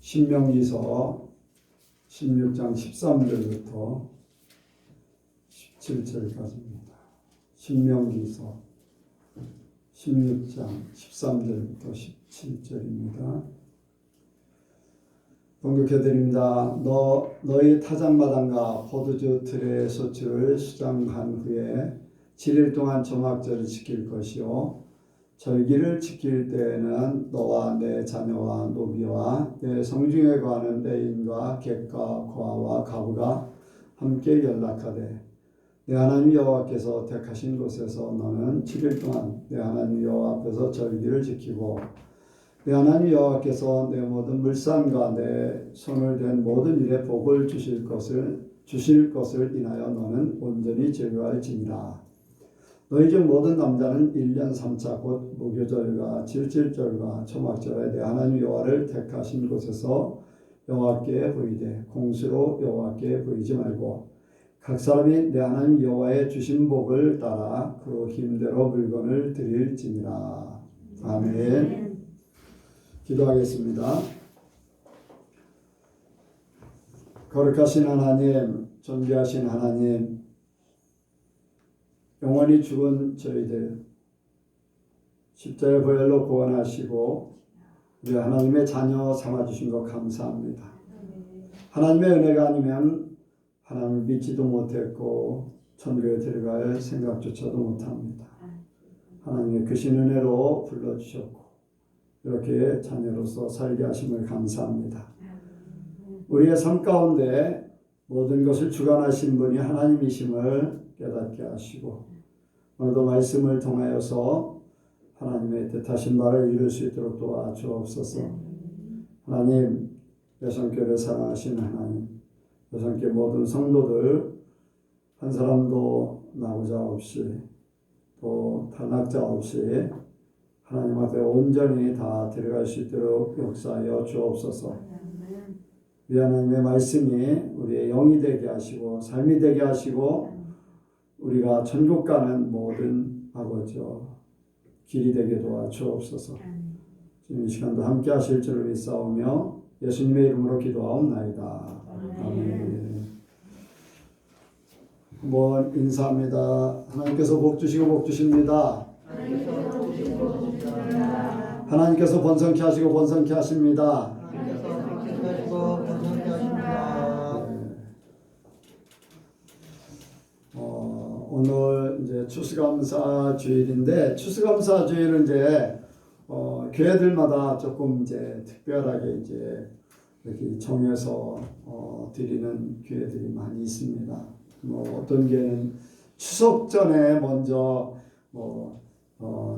신명기서 16장 13절부터 17절까지입니다. 신명기서 16장 13절부터 17절입니다. 봉독해드립니다. 너희 타작마당과 포도주 틀의 소출을 수장한 후에 7일 동안 조막절을 지킬 것이요 절기를 지킬 때에는 너와 내 자녀와 노비와 내 성중에 거하는 애인과 객과 고아와 가부가 함께 연락하되 내 하나님 여호와께서 택하신 곳에서 너는 7일 동안 내 하나님 여호와 앞에서 절기를 지키고 내 하나님 여호와께서 내 모든 물산과 내 손을 댄 모든 일에 복을 주실 것을 인하여 너는 온전히 제거할지니라. 너희 중 모든 남자는 1년 3차 곧 무교절과 질질절과 초막절에 내 하나님 여호와를 택하신 곳에서 여호와께 보이되 공수로 여호와께 보이지 말고 각 사람이 내 하나님 여호와의 주신 복을 따라 그 힘대로 물건을 드릴지니라. 아멘. 기도하겠습니다. 거룩하신 하나님, 존귀하신 하나님, 영원히 죽은 저희들 십자가의 보혈로 구원하시고 우리 하나님의 자녀 삼아주신 것 감사합니다. 하나님의 은혜가 아니면 하나님을 믿지도 못했고 천국에 들어갈 생각조차도 못합니다. 하나님의 크신 은혜로 불러주셨고 이렇게 자녀로서 살게 하심을 감사합니다. 우리의 삶 가운데 모든 것을 주관하신 분이 하나님이심을 깨닫게 하시고 오늘도 말씀을 통하여서 하나님의 뜻하신 바를 이룰 수 있도록 도와주옵소서. 하나님, 여성교회를 사랑하시는 하나님, 여성교회 모든 성도들 한 사람도 나오자 없이 또 탈락자 없이 하나님 앞에 온전히 다 들어갈 수 있도록 역사하여 주옵소서. 우리 하나님의 말씀이 우리의 영이 되게 하시고 삶이 되게 하시고 우리가 천국 가는 모든 아버지여 길이 되게 도와주옵소서. 지금 이 시간도 함께 하실 줄을 믿사오며 예수님의 이름으로 기도하옵나이다. 아멘. 한번 인사합니다. 하나님께서 복 주시고 복 주십니다. 하나님께서 번성케 하시고 번성케 하십니다. 오늘 이제 추수감사 주일인데 추수감사 주일은 이제 교회들마다 조금 이제 특별하게 이제 이렇게 정해서 드리는 교회들이 많이 있습니다. 뭐 어떤 교회는 추석 전에 먼저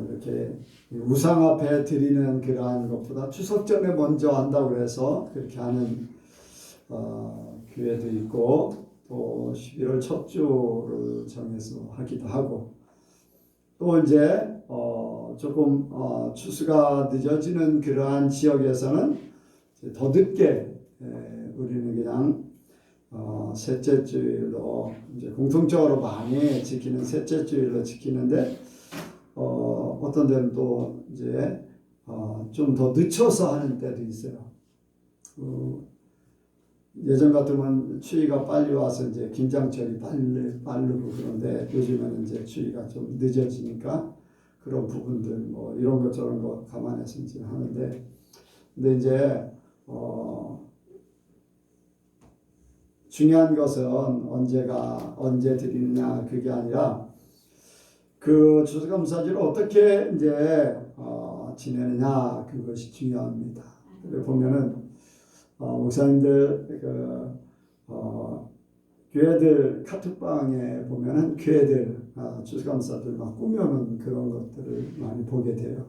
이렇게 우상 앞에 드리는 그러한 것보다 추석 전에 먼저 한다고 해서 그렇게 하는 교회도 있고 또 11월 첫 주를 정해서 하기도 하고 또 이제 조금 추수가 늦어지는 그러한 지역에서는 더 늦게 우리는 그냥 셋째 주일로 이제 공통적으로 많이 지키는 셋째 주일로 지키는데 어떤 데는 또 이제 좀 더 늦춰서 하는 때도 있어요. 예전 같으면 추위가 빨리 와서 이제 김장철이 빠르고 그런데 요즘에는 이제 추위가 좀 늦어지니까 그런 부분들 뭐 이런 것 저런 거 감안해서 이제 하는데 근데 이제 중요한 것은 언제 드리느냐 그게 아니라 그 추수감사절을 어떻게 이제 지내느냐 그것이 중요합니다. 그래 보면은 목사님들 교회들 카톡방에 보면은 교회들 추수감사들 막 꾸며놓은 그런 것들을 많이 보게 돼요.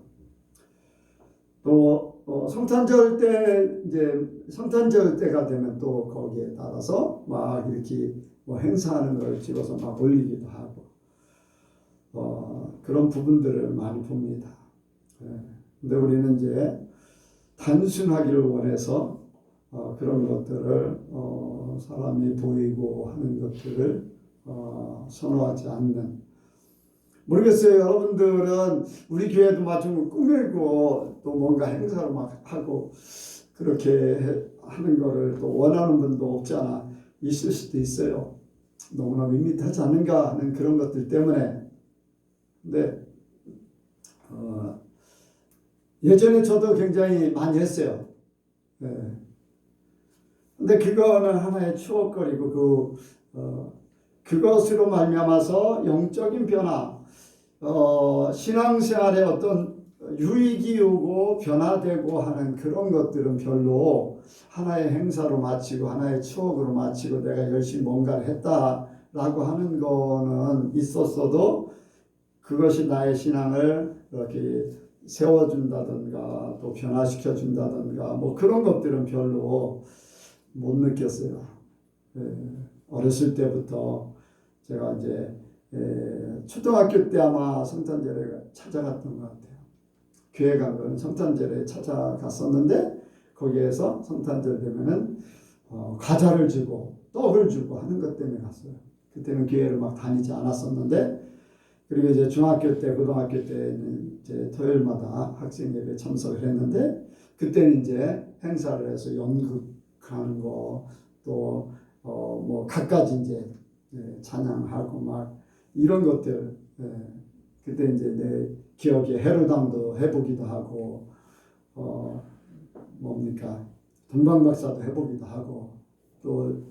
또 성탄절 때 이제 성탄절 때가 되면 또 거기에 따라서 막 이렇게 뭐 행사하는 걸 찍어서 막 올리기도 하고 그런 부분들을 많이 봅니다. 근데 우리는 이제 단순하기를 원해서 그런 것들을 사람이 보이고 하는 것들을 선호하지 않는 모르겠어요. 여러분들은 우리 교회도 마침 꾸미고 또 뭔가 행사를 막 하고 그렇게 하는 거를 또 원하는 분도 없지 않아 있을 수도 있어요. 너무나 밋밋하지 않은가 하는 그런 것들 때문에. 근데 예전에 저도 굉장히 많이 했어요. 예. 근데 그거는 하나의 추억거리고 그것으로 말미암아서 영적인 변화, 신앙생활에 어떤 유익이 오고 변화되고 하는 그런 것들은 별로 하나의 행사로 마치고 하나의 추억으로 마치고 내가 열심히 뭔가를 했다라고 하는 거는 있었어도 그것이 나의 신앙을 이렇게 세워준다든가 또 변화시켜준다든가 뭐 그런 것들은 별로 못 느꼈어요. 어렸을 때부터 제가 이제 초등학교 때 아마 성탄절에 찾아갔던 것 같아요. 교회 간 거는 성탄절에 찾아갔었는데 거기에서 성탄절 되면은 과자를 주고 떡을 주고 하는 것 때문에 갔어요. 그때는 교회를 막 다니지 않았었는데 그리고 이제 중학교 때, 고등학교 때는 이제 토요일마다 학생 예배 참석을 했는데 그때는 이제 행사를 해서 연극하는 거 또 뭐 갖가지 이제 찬양하고 막 이런 것들 그때 이제 내 기억에 해루당도 해보기도 하고 뭡니까 동방박사도 해보기도 하고 또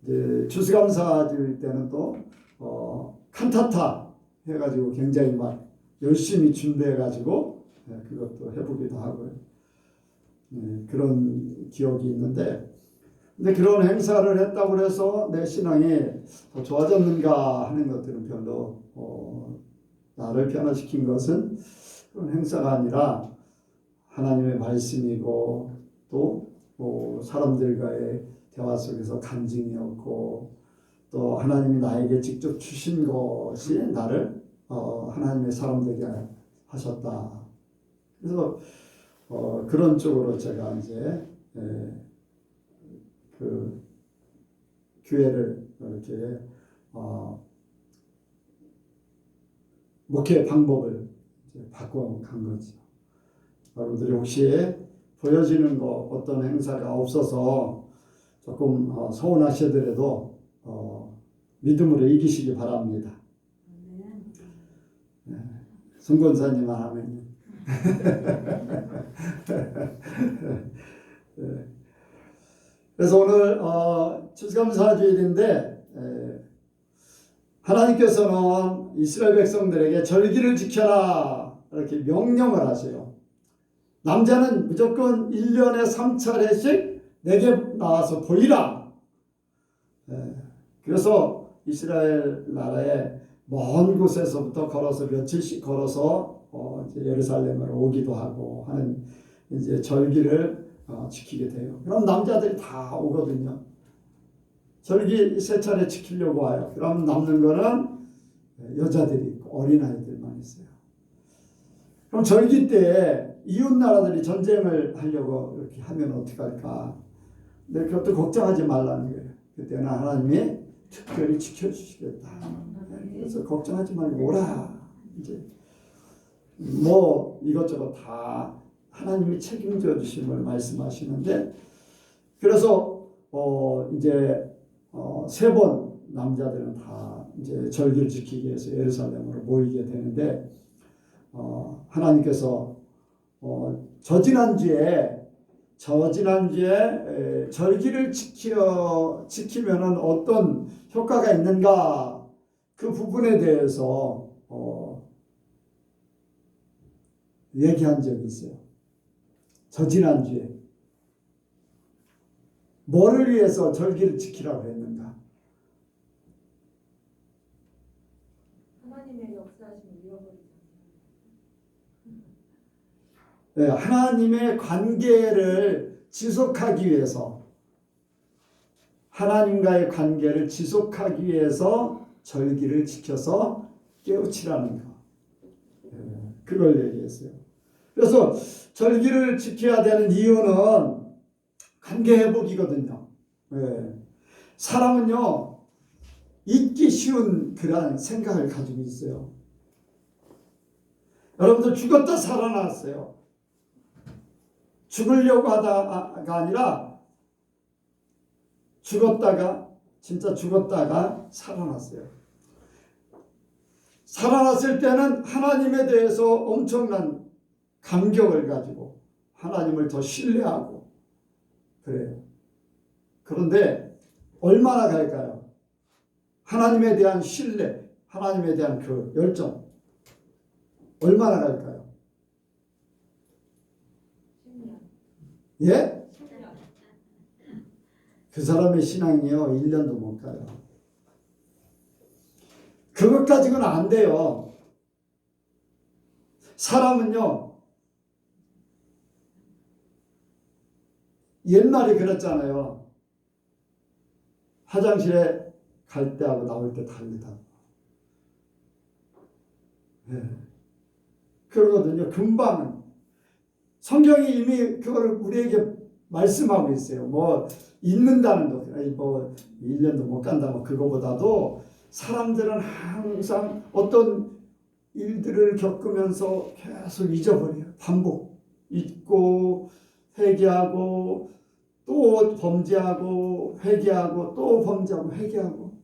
이제 추수감사 줄 때는 또 칸타타 해가지고 굉장히 막 열심히 준비해가지고 그것도 해보기도 하고요. 그런 기억이 있는데 근데 그런 행사를 했다고 해서 내 신앙이 더 좋아졌는가 하는 것들은 별로 나를 변화시킨 것은 그런 행사가 아니라 하나님의 말씀이고 또 사람들과의 대화 속에서 간증이었고 또 하나님이 나에게 직접 주신 것이 나를 하나님의 사람 되게 하셨다. 그래서 그런 쪽으로 제가 이제 그 교회를 이렇게 목회 방법을 이제 바꿔간 거죠. 여러분들이 혹시 보여지는 거 어떤 행사가 없어서 조금 서운하시더라도 믿음으로 이기시기 바랍니다. 성권사님만 하면요. 그래서 오늘 추수감사주일인데 하나님께서는 이스라엘 백성들에게 절기를 지켜라 이렇게 명령을 하세요. 남자는 무조건 1년에 3차례씩 내게 나와서 보이라. 그래서 이스라엘 나라의 먼 곳에서부터 걸어서 며칠씩 걸어서 이제 예루살렘으로 오기도 하고 하는 이제 절기를 지키게 돼요. 그럼 남자들이 다 오거든요. 절기 3차례 지키려고 와요. 그럼 남는 거는 여자들이 있고 어린아이들만 있어요. 그럼 절기 때 이웃 나라들이 전쟁을 하려고 이렇게 하면 어떻게 할까? 근데 그것도 걱정하지 말라는 거예요. 그때는 하나님이 특별히 지켜주시겠다. 그래서 걱정하지 말고 오라. 이제 뭐 이것저것 다 하나님이 책임져 주심을 말씀하시는데 그래서 이제 3번 남자들은 다 이제 절기를 지키기 위해서 예루살렘으로 모이게 되는데 하나님께서 저지난주에 절기를 지키면은 어떤 효과가 있는가 그 부분에 대해서 얘기한 적이 있어요. 저지난주에 뭐를 위해서 절기를 지키라고 했는가? 하나님의 역사하심을 잃어버리지 네, 하나님의 관계를 지속하기 위해서 하나님과의 관계를 지속하기 위해서 절기를 지켜서 깨우치라는 거. 그걸 얘기했어요. 그래서 절기를 지켜야 되는 이유는 관계 회복이거든요. 사람은요 잊기 쉬운 그런 생각을 가지고 있어요. 여러분들 죽었다 살아났어요. 죽으려고 하다가 아니라 진짜 죽었다가 살아났어요. 살아났을 때는 하나님에 대해서 엄청난 감격을 가지고 하나님을 더 신뢰하고 그래요. 그런데 얼마나 갈까요? 하나님에 대한 신뢰, 하나님에 대한 그 열정 얼마나 갈까요? 예? 그 사람의 신앙이요 1년도 못 가요. 그것 가지고는 안 돼요. 사람은요 옛날에 그랬잖아요. 화장실에 갈 때하고 나올 때 다르다. 네. 그러거든요. 금방 성경이 이미 그걸 우리에게 말씀하고 있어요. 뭐 잊는다는 거, 뭐 1년도 못 간다, 뭐 그거보다도 사람들은 항상 어떤 일들을 겪으면서 계속 잊어버려요. 반복, 잊고 회개하고 또 범죄하고 회개하고 또 범죄하고 회개하고.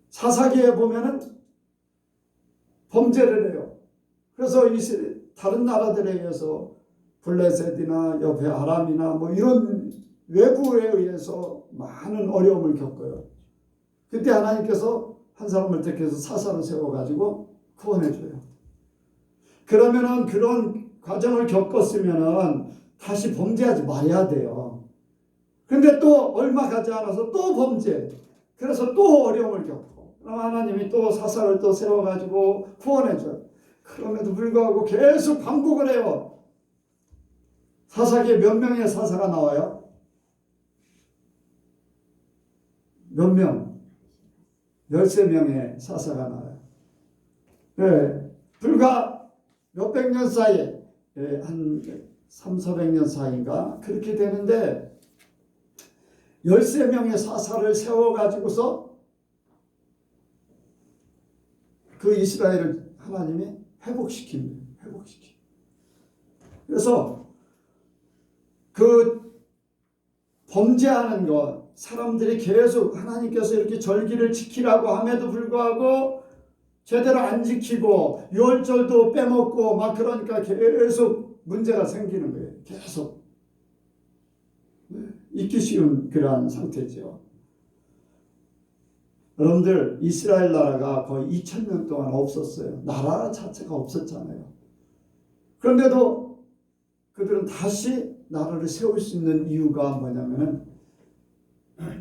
사사기에 보면은 범죄를 해요. 그래서 다른 나라들에 의해서 블레셋이나 옆에 아람이나 뭐 이런 외부에 의해서 많은 어려움을 겪어요. 그때 하나님께서 한 사람을 택해서 사사로 세워가지고 구원해줘요. 그러면은 그런 과정을 겪었으면은 다시 범죄하지 말아야 돼요. 근데 또 얼마 가지 않아서 또 범죄. 그래서 또 어려움을 겪고. 그럼 하나님이 또 사사를 또 세워가지고 구원해줘요. 그럼에도 불구하고 계속 반복을 해요. 사사기에 몇 명의 사사가 나와요? 몇 명? 13명의 사사가 나와요. 네. 불과 몇백 년 사이에 한 300~400년 사이인가 그렇게 되는데 13명의 사사를 세워가지고서 그 이스라엘을 하나님이 회복시킵니다. 그래서 그 범죄하는 것, 사람들이 계속 하나님께서 이렇게 절기를 지키라고 함에도 불구하고 제대로 안 지키고 유월절도 빼먹고 막 그러니까 계속 문제가 생기는 거예요. 계속 잊기 쉬운 그러한 상태죠. 여러분들 이스라엘 나라가 거의 2000년 동안 없었어요. 나라 자체가 없었잖아요. 그런데도 그들은 다시 나라를 세울 수 있는 이유가 뭐냐면은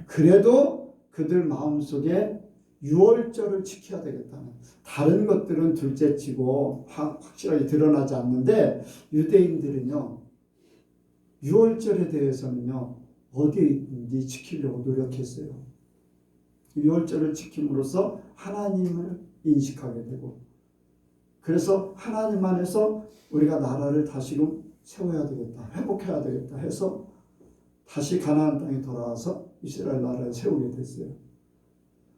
그래도 그들 마음속에 유월절을 지켜야 되겠다는, 다른 것들은 둘째치고 확실하게 드러나지 않는데 유대인들은요 유월절에 대해서는요 어디에 있는지 지키려고 노력했어요. 유월절을 지킴으로써 하나님을 인식하게 되고, 그래서 하나님 안에서 우리가 나라를 다시금 세워야 되겠다, 회복해야 되겠다 해서 다시 가나안 땅에 돌아와서 이스라엘 나라를 세우게 됐어요.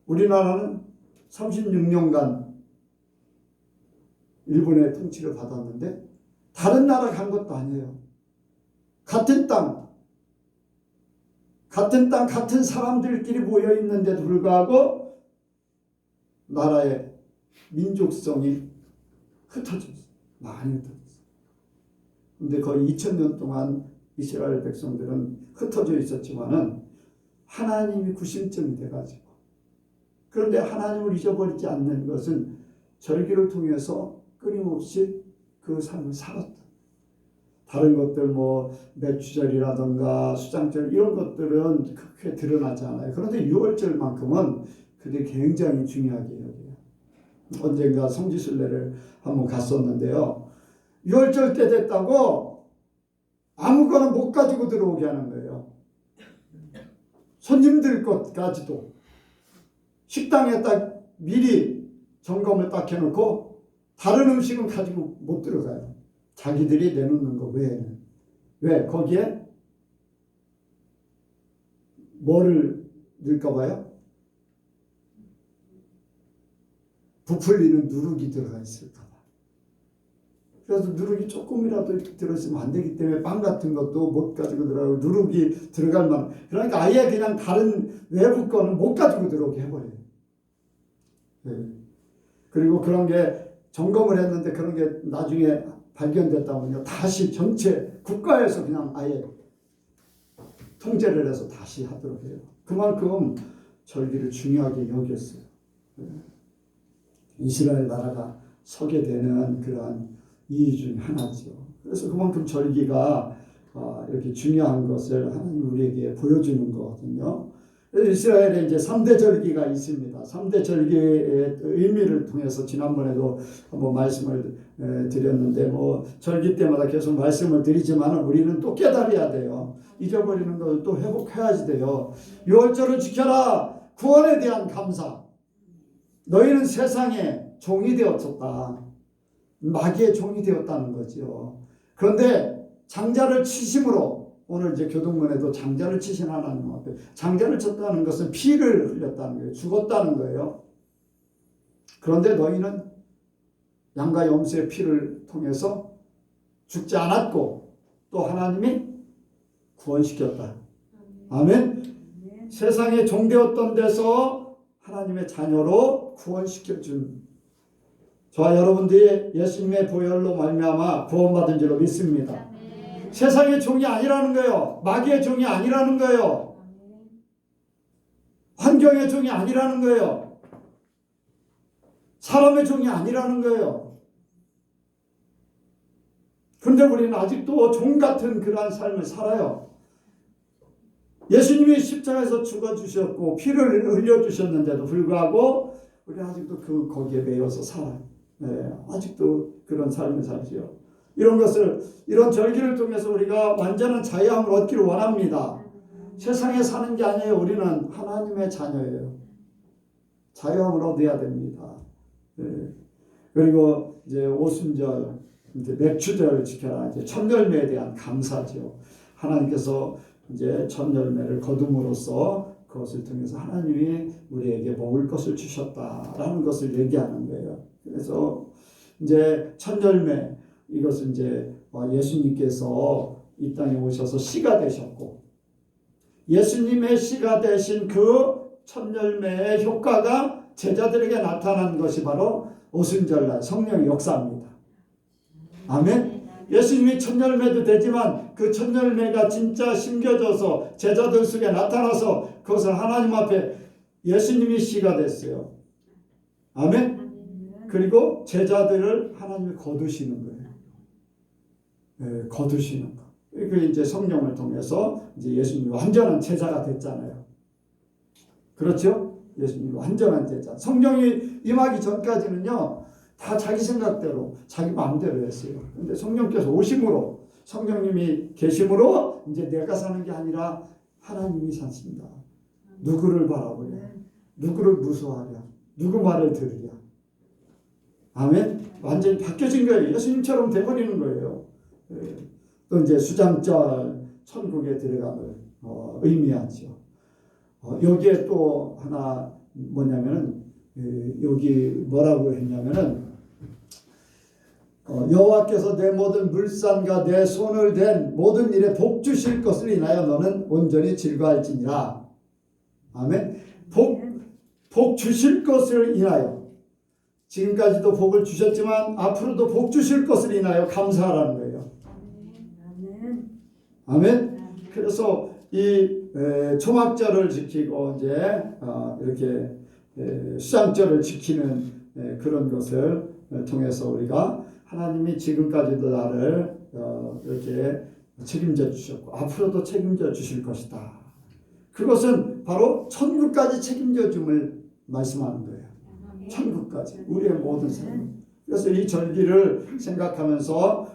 우리나라는 36년간 일본의 통치를 받았는데 다른 나라 간 것도 아니에요. 같은 땅, 같은 사람들끼리 모여 있는데도 불구하고 나라의 민족성이 흩어졌어요. 많이 흩어졌어요. 근데 거의 2000년 동안 이스라엘 백성들은 흩어져 있었지만은 하나님이 구심점이 돼가지고, 그런데 하나님을 잊어버리지 않는 것은 절기를 통해서 끊임없이 그 삶을 살았다. 다른 것들 뭐 매추절이라든가 수장절 이런 것들은 크게 드러나지 않아요. 그런데 유월절만큼은 그게 굉장히 중요하게 여겨요. 언젠가 성지순례를 한번 갔었는데요. 유월절 때 됐다고 아무거나 못 가지고 들어오게 하는 거예요. 손님들 것까지도 식당에 딱 미리 점검을 딱 해놓고 다른 음식은 가지고 못 들어가요. 자기들이 내놓는 거 외에는. 왜? 거기에 뭐를 넣을까 봐요? 부풀리는 누룩이 들어가 있을까 봐. 그래서 누룩이 조금이라도 들어있으면 안 되기 때문에 빵 같은 것도 못 가지고 들어가고 누룩이 들어갈 만 그러니까 아예 그냥 다른 외부 거는 못 가지고 들어오게 해버려요. 네. 그리고 그런 게 점검을 했는데 그런 게 나중에 발견됐다면요 다시 전체 국가에서 그냥 아예 통제를 해서 다시 하도록 해요. 그만큼 절기를 중요하게 여겼어요. 네. 이스라엘 나라가 서게 되는 그러한 이유 중 하나죠. 그래서 그만큼 절기가 이렇게 중요한 것을 하나님 우리에게 보여주는 거거든요. 이스라엘에 이제 3대 절기가 있습니다. 3대 절기의 의미를 통해서 지난번에도 한번 말씀을 드렸는데 뭐 절기 때마다 계속 말씀을 드리지만 우리는 또 깨달아야 돼요. 잊어버리는 것을 또 회복해야지 돼요. 유월절을 지켜라. 구원에 대한 감사. 너희는 세상에 종이 되었었다. 마귀의 종이 되었다는 거죠. 그런데 장자를 치심으로 오늘 이제 교동문에도 장자를 치신 하나님 앞에 장자를 쳤다는 것은 피를 흘렸다는 거예요. 죽었다는 거예요. 그런데 너희는 양과 염소의 피를 통해서 죽지 않았고 또 하나님이 구원시켰다. 아멘. 세상에 종되었던 데서 하나님의 자녀로 구원시켜준 저와 여러분들이 예수님의 보혈로 말미암아 구원받은 줄로 믿습니다. 세상의 종이 아니라는 거예요. 마귀의 종이 아니라는 거예요. 환경의 종이 아니라는 거예요. 사람의 종이 아니라는 거예요. 그런데 우리는 아직도 종 같은 그러한 삶을 살아요. 예수님이 십자가에서 죽어주셨고 피를 흘려주셨는데도 불구하고 우리는 아직도 거기에 매여서 살아요. 네, 아직도 그런 삶을 살지요. 이런 절기를 통해서 우리가 완전한 자유함을 얻기를 원합니다. 세상에 사는 게 아니에요. 우리는 하나님의 자녀예요. 자유함을 얻어야 됩니다. 네. 그리고 이제 오순절, 이제 맥추절을 지켜라. 이제 첫 열매에 대한 감사죠. 하나님께서 이제 첫 열매를 거둠으로써 그것을 통해서 하나님이 우리에게 먹을 것을 주셨다라는 것을 얘기하는 거예요. 그래서 이제 첫 열매 이것은 이제 예수님께서 이 땅에 오셔서 씨가 되셨고 예수님의 씨가 되신 그 첫 열매의 효과가 제자들에게 나타난 것이 바로 오순절날 성령의 역사입니다. 아멘. 예수님이 첫 열매도 되지만 그 첫 열매가 진짜 심겨져서 제자들 속에 나타나서 그것을 하나님 앞에 예수님이 씨가 됐어요. 아멘. 그리고 제자들을 하나님이 거두시는 거예요. 네, 거두시는 거. 그 이제 성령을 통해서 이제 예수님이 완전한 제자가 됐잖아요. 그렇죠? 예수님이 완전한 제자. 성령이 임하기 전까지는요, 다 자기 생각대로, 자기 마음대로 했어요. 근데 성령께서 오심으로, 성령님이 계심으로 이제 내가 사는 게 아니라 하나님이 사신다. 누구를 바라보랴? 누구를 무서워하랴? 누구 말을 들으랴? 아멘. 완전히 바뀌어진 거예요. 예수님처럼 돼버리는 거예요. 또 이제 수장절 천국에 들어감을 의미하죠. 여기에 또 하나 뭐냐면은 여기 뭐라고 했냐면은 여호와께서 내 모든 물산과 내 손을 댄 모든 일에 복 주실 것을 인하여 너는 온전히 즐거할지니라. 아멘. 복 주실 것을 인하여. 지금까지도 복을 주셨지만 앞으로도 복 주실 것을 인하여 감사하라는 거예요. 아멘. 그래서 이 초막절을 지키고 이제 이렇게 수장절을 지키는 그런 것을 통해서 우리가 하나님이 지금까지도 나를 이렇게 책임져 주셨고 앞으로도 책임져 주실 것이다. 그것은 바로 천국까지 책임져 줌을 말씀하는 거예요. 천국까지 우리의 모든 삶. 그래서 이 절기를 생각하면서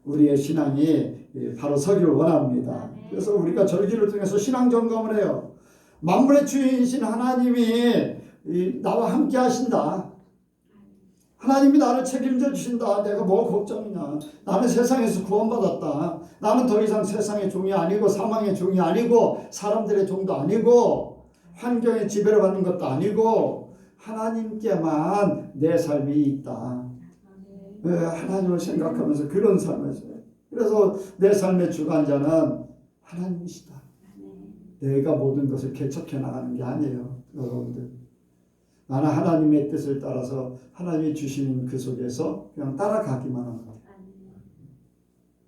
우리의 신앙이 바로 서기를 원합니다. 그래서 우리가 절기를 통해서 신앙 점검을 해요. 만물의 주인이신 하나님이 나와 함께 하신다. 하나님이 나를 책임져 주신다. 내가 뭐 걱정이냐. 나는 세상에서 구원받았다. 나는 더 이상 세상의 종이 아니고 사망의 종이 아니고 사람들의 종도 아니고 환경의 지배를 받는 것도 아니고 하나님께만 내 삶이 있다. 하나님을 생각하면서 그런 삶을 살아요. 그래서 내 삶의 주관자는 하나님이시다. 내가 모든 것을 개척해 나가는 게 아니에요. 여러분들. 나는 하나님의 뜻을 따라서 하나님이 주시는 그 속에서 그냥 따라가기만 하면 돼요.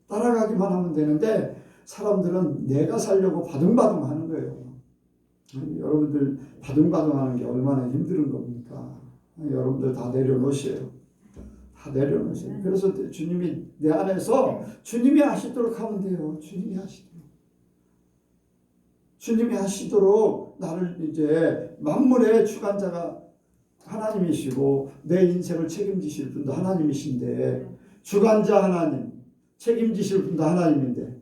따라가기만 하면 되는데 사람들은 내가 살려고 바둥바둥 하는 거예요. 여러분들 바둥바둥 하는 게 얼마나 힘든 겁니까? 여러분들 다 내려놓으세요. 다 내려놓으세요. 그래서 주님이 내 안에서 주님이 하시도록 하면 돼요. 주님이 하시도록. 주님이 하시도록 나를 이제 만물의 주관자가 하나님이시고 내 인생을 책임지실 분도 하나님이신데 주관자 하나님, 책임지실 분도 하나님인데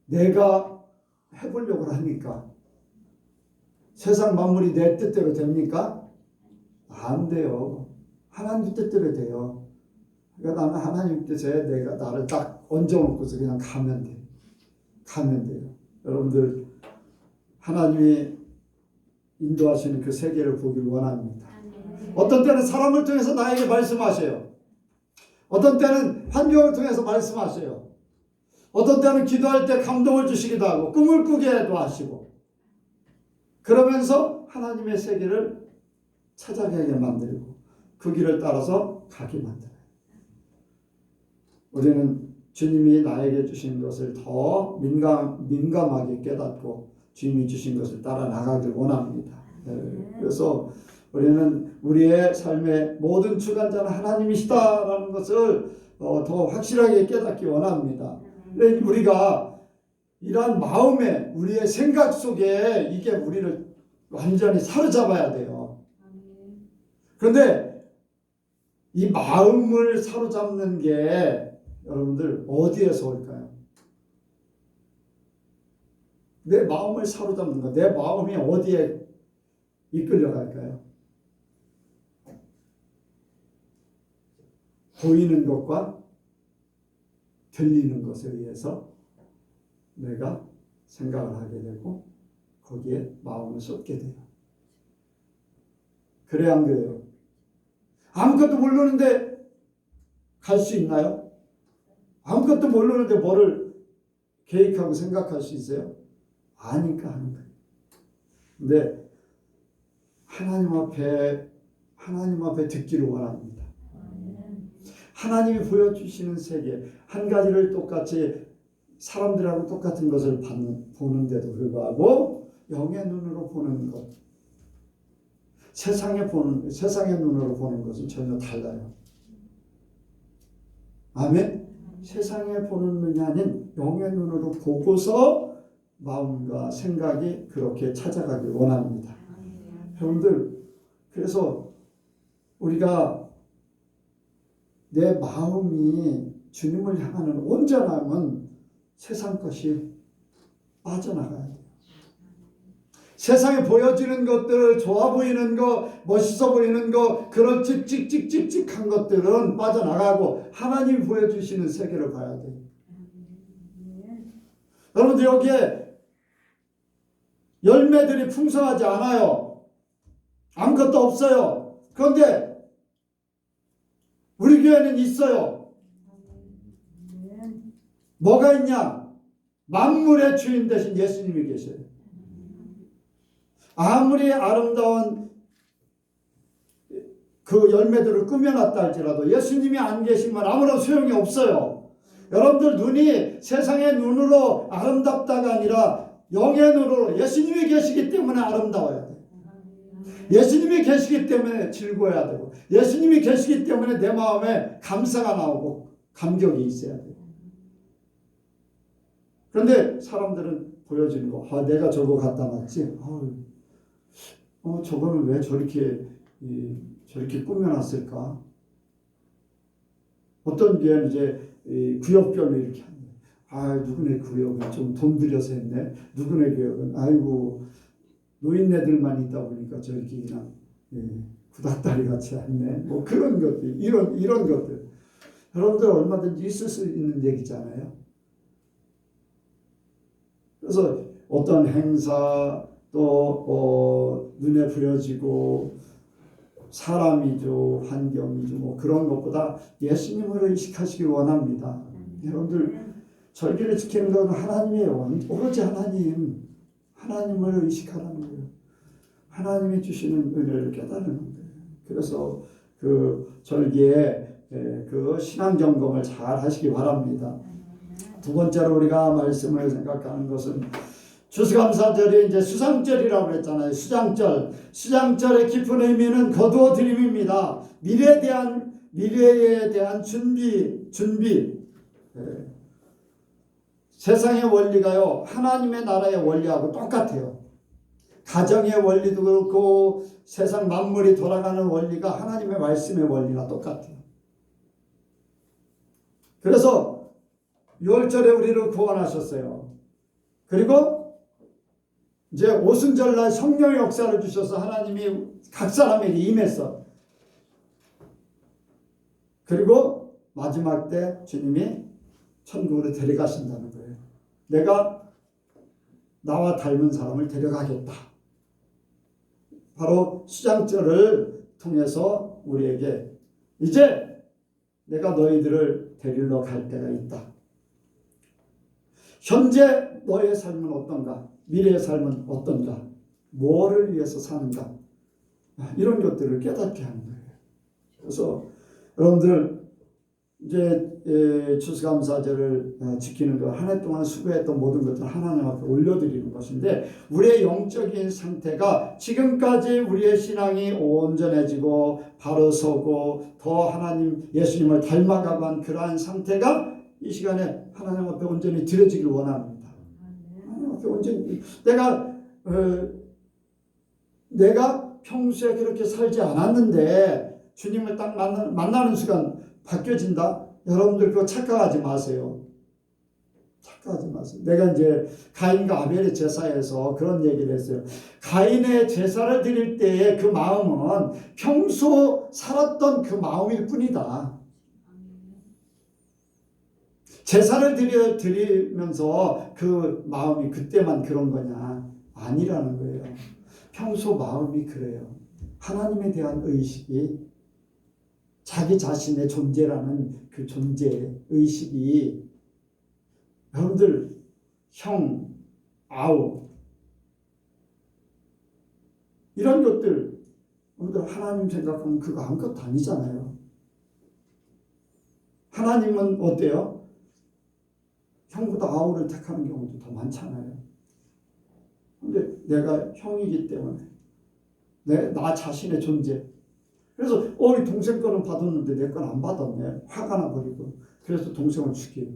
내가 해보려고 하니까 세상 만물이 내 뜻대로 됩니까? 안 돼요. 하나님 뜻대로 돼요. 그러니까 나는 하나님 뜻에 내가 나를 딱 얹어놓고서 그냥 가면 돼. 가면 돼요. 여러분들 하나님이 인도하시는 그 세계를 보길 원합니다. 어떤 때는 사람을 통해서 나에게 말씀하세요. 어떤 때는 환경을 통해서 말씀하세요. 어떤 때는 기도할 때 감동을 주시기도 하고 꿈을 꾸게도 하시고 그러면서 하나님의 세계를 찾아가게 만들고 그 길을 따라서 가게 만들어요. 우리는 주님이 나에게 주신 것을 더 민감하게 깨닫고 주님이 주신 것을 따라 나가길 원합니다. 그래서 우리는 우리의 삶의 모든 주관자는 하나님이시다라는 것을 더 확실하게 깨닫기 원합니다. 우리가 이러한 마음에 우리의 생각 속에 이게 우리를 완전히 사로잡아야 돼요. 그런데 이 마음을 사로잡는 게 여러분들 어디에서 올까요? 내 마음을 사로잡는 거, 내 마음이 어디에 이끌려갈까요? 보이는 것과 들리는 것에 의해서 내가 생각을 하게 되고 거기에 마음을 쏟게 돼요. 그래 안 그래요? 아무것도 모르는데 갈 수 있나요? 아무것도 모르는데 뭐를 계획하고 생각할 수 있어요? 아니까 하는 거예요. 근데 하나님 앞에 듣기를 원합니다. 하나님이 보여주시는 세계 한 가지를 똑같이 사람들하고 똑같은 것을 보는데도 불구하고 영의 눈으로 보는 것, 세상의 눈으로 보는 것은 전혀 달라요. 아멘. 세상에 보는 눈이 아닌 영의 눈으로 보고서 마음과 생각이 그렇게 찾아가길 원합니다. 여러분들, 그래서 우리가 내 마음이 주님을 향하는 온전함은 세상 것이 빠져나가야 돼요. 세상에 보여지는 것들, 좋아 보이는 것, 멋있어 보이는 것, 그런 찍찍찍찍찍한 것들은 빠져나가고 하나님이 보여주시는 세계를 봐야 돼요. 여러분들 여기에 열매들이 풍성하지 않아요. 아무것도 없어요. 그런데 우리 교회는 있어요. 뭐가 있냐? 만물의 주인 되신 예수님이 계셔요. 아무리 아름다운 그 열매들을 꾸며놨다 할지라도 예수님이 안 계시면 아무런 소용이 없어요. 여러분들 눈이 세상의 눈으로 아름답다가 아니라 영의 눈으로 예수님이 계시기 때문에 아름다워야 돼요. 예수님이 계시기 때문에 즐거워야 되고 예수님이 계시기 때문에 내 마음에 감사가 나오고 감격이 있어야 돼요. 그런데 사람들은 보여지는 거, 내가 저거 갖다 놨지? 저거는 왜 저렇게 꾸며놨을까? 어떤 교회는 이제 구역별로 이렇게 하는 누구네 구역은 좀 돈 들여서 했네. 누구네 구역은 아이고 노인네들만 있다 보니까 저렇게 그냥 구닥다리 같이 했네. 뭐 그런 것들, 이런 것들. 여러분들 얼마든지 있을 수 있는 얘기잖아요. 그래서 어떤 행사 또 눈에 부여지고 사람이죠, 환경이죠, 뭐 그런 것보다 예수님을 의식하시기 원합니다. 여러분들 절기를 지키는 건 하나님이에요. 오로지 하나님을 의식하라는 거예요. 하나님이 주시는 은혜를 깨달는 거예요. 그래서 그 절기에 그 신앙 점검을 잘 하시기 바랍니다. 두 번째로 우리가 말씀을 생각하는 것은 추수감사절이 이제 수상절이라고 그랬잖아요. 수장절의 깊은 의미는 거두어 드림입니다. 미래에 대한 준비. 세상의 원리가요, 하나님의 나라의 원리하고 똑같아요. 가정의 원리도 그렇고 세상 만물이 돌아가는 원리가 하나님의 말씀의 원리와 똑같아요. 그래서 6월절에 우리를 구원하셨어요. 그리고 이제 오순절날 성령의 역사를 주셔서 하나님이 각 사람에게 임했어. 그리고 마지막 때 주님이 천국으로 데려가신다는 거예요. 내가 나와 닮은 사람을 데려가겠다. 바로 수장절을 통해서 우리에게 이제 내가 너희들을 데리러 갈 때가 있다. 현재 너의 삶은 어떤가? 미래의 삶은 어떤가? 뭐를 위해서 사는가? 이런 것들을 깨닫게 하는 거예요. 그래서 여러분들 이제 추수감사절을 지키는 것, 한 해 동안 수고했던 모든 것들 하나님 앞에 올려드리는 것인데, 우리의 영적인 상태가 지금까지 우리의 신앙이 온전해지고 바로 서고 더 하나님 예수님을 닮아가고 한 그러한 상태가 이 시간에 하나님 앞에 온전히 드려지길 원합니다. 하나님 앞에 온전히 내가 평소에 그렇게 살지 않았는데 주님을 딱 만나는 순간 바뀌어진다? 여러분들 그거 착각하지 마세요. 착각하지 마세요. 내가 이제 가인과 아벨의 제사에서 그런 얘기를 했어요. 가인의 제사를 드릴 때의 그 마음은 평소 살았던 그 마음일 뿐이다. 제사를 드리면서 그 마음이 그때만 그런 거냐? 아니라는 거예요. 평소 마음이 그래요. 하나님에 대한 의식이, 자기 자신의 존재라는 그 존재 의식이, 여러분들 형, 아우 이런 것들 여러분들 하나님 생각하면 그거 아무것도 아니잖아요. 하나님은 어때요? 형보다 아우를 택하는 경우도 더 많잖아요. 근데 내가 형이기 때문에 나 자신의 존재, 그래서 이 동생 거는 받았는데 내 건 안 받았네. 화가 나버리고 그래서 동생을 죽여요.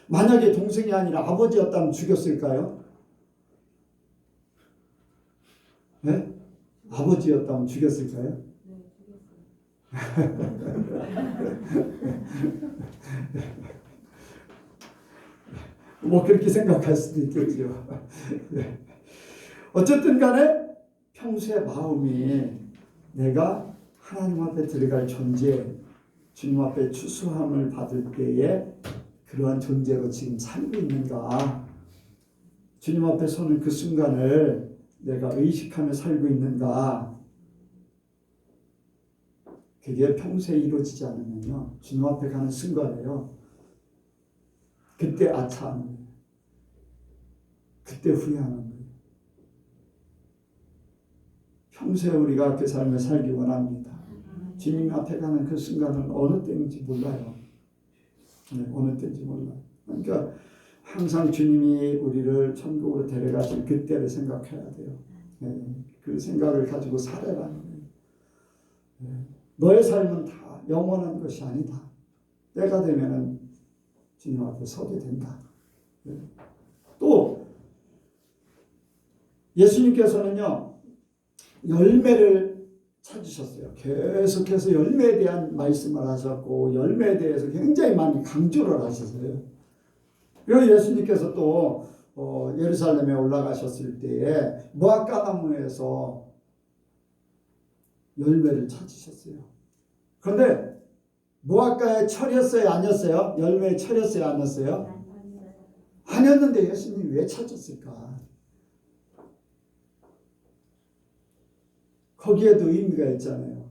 만약에 동생이 아니라 아버지였다면 죽였을까요? 네? 아버지였다면 죽였을까요? 뭐 그렇게 생각할 수도 있겠죠. 어쨌든 간에 평소의 마음이 내가 하나님 앞에 들어갈 존재, 주님 앞에 추수함을 받을 때에 그러한 존재로 지금 살고 있는가? 주님 앞에 서는 그 순간을 내가 의식하며 살고 있는가? 그게 평소에 이루어지지 않으면요, 주님 앞에 가는 순간에요, 그때 아차하는 거예요. 그때 후회하는 거예요. 평소에 우리가 그 삶을 살기 원합니다. 주님 앞에 가는 그 순간은 어느 때인지 몰라요. 어느 때인지 몰라요. 그러니까 항상 주님이 우리를 천국으로 데려가실 그때를 생각해야 돼요. 그 생각을 가지고 살아라는 거예요. 너의 삶은 다 영원한 것이 아니다. 때가 되면은 주님 앞에 서게 된다. 또 예수님께서는요, 열매를 찾으셨어요. 계속해서 열매에 대한 말씀을 하셨고 열매에 대해서 굉장히 많이 강조를 하셨어요. 그리고 예수님께서 또 예루살렘에 올라가셨을 때에 무화과나무에서 열매를 찾으셨어요. 그런데 무화과의 철이었어요? 아니었어요? 열매의 철이었어요? 아니었어요? 아니었는데 예수님이 왜 찾았을까? 거기에도 의미가 있잖아요.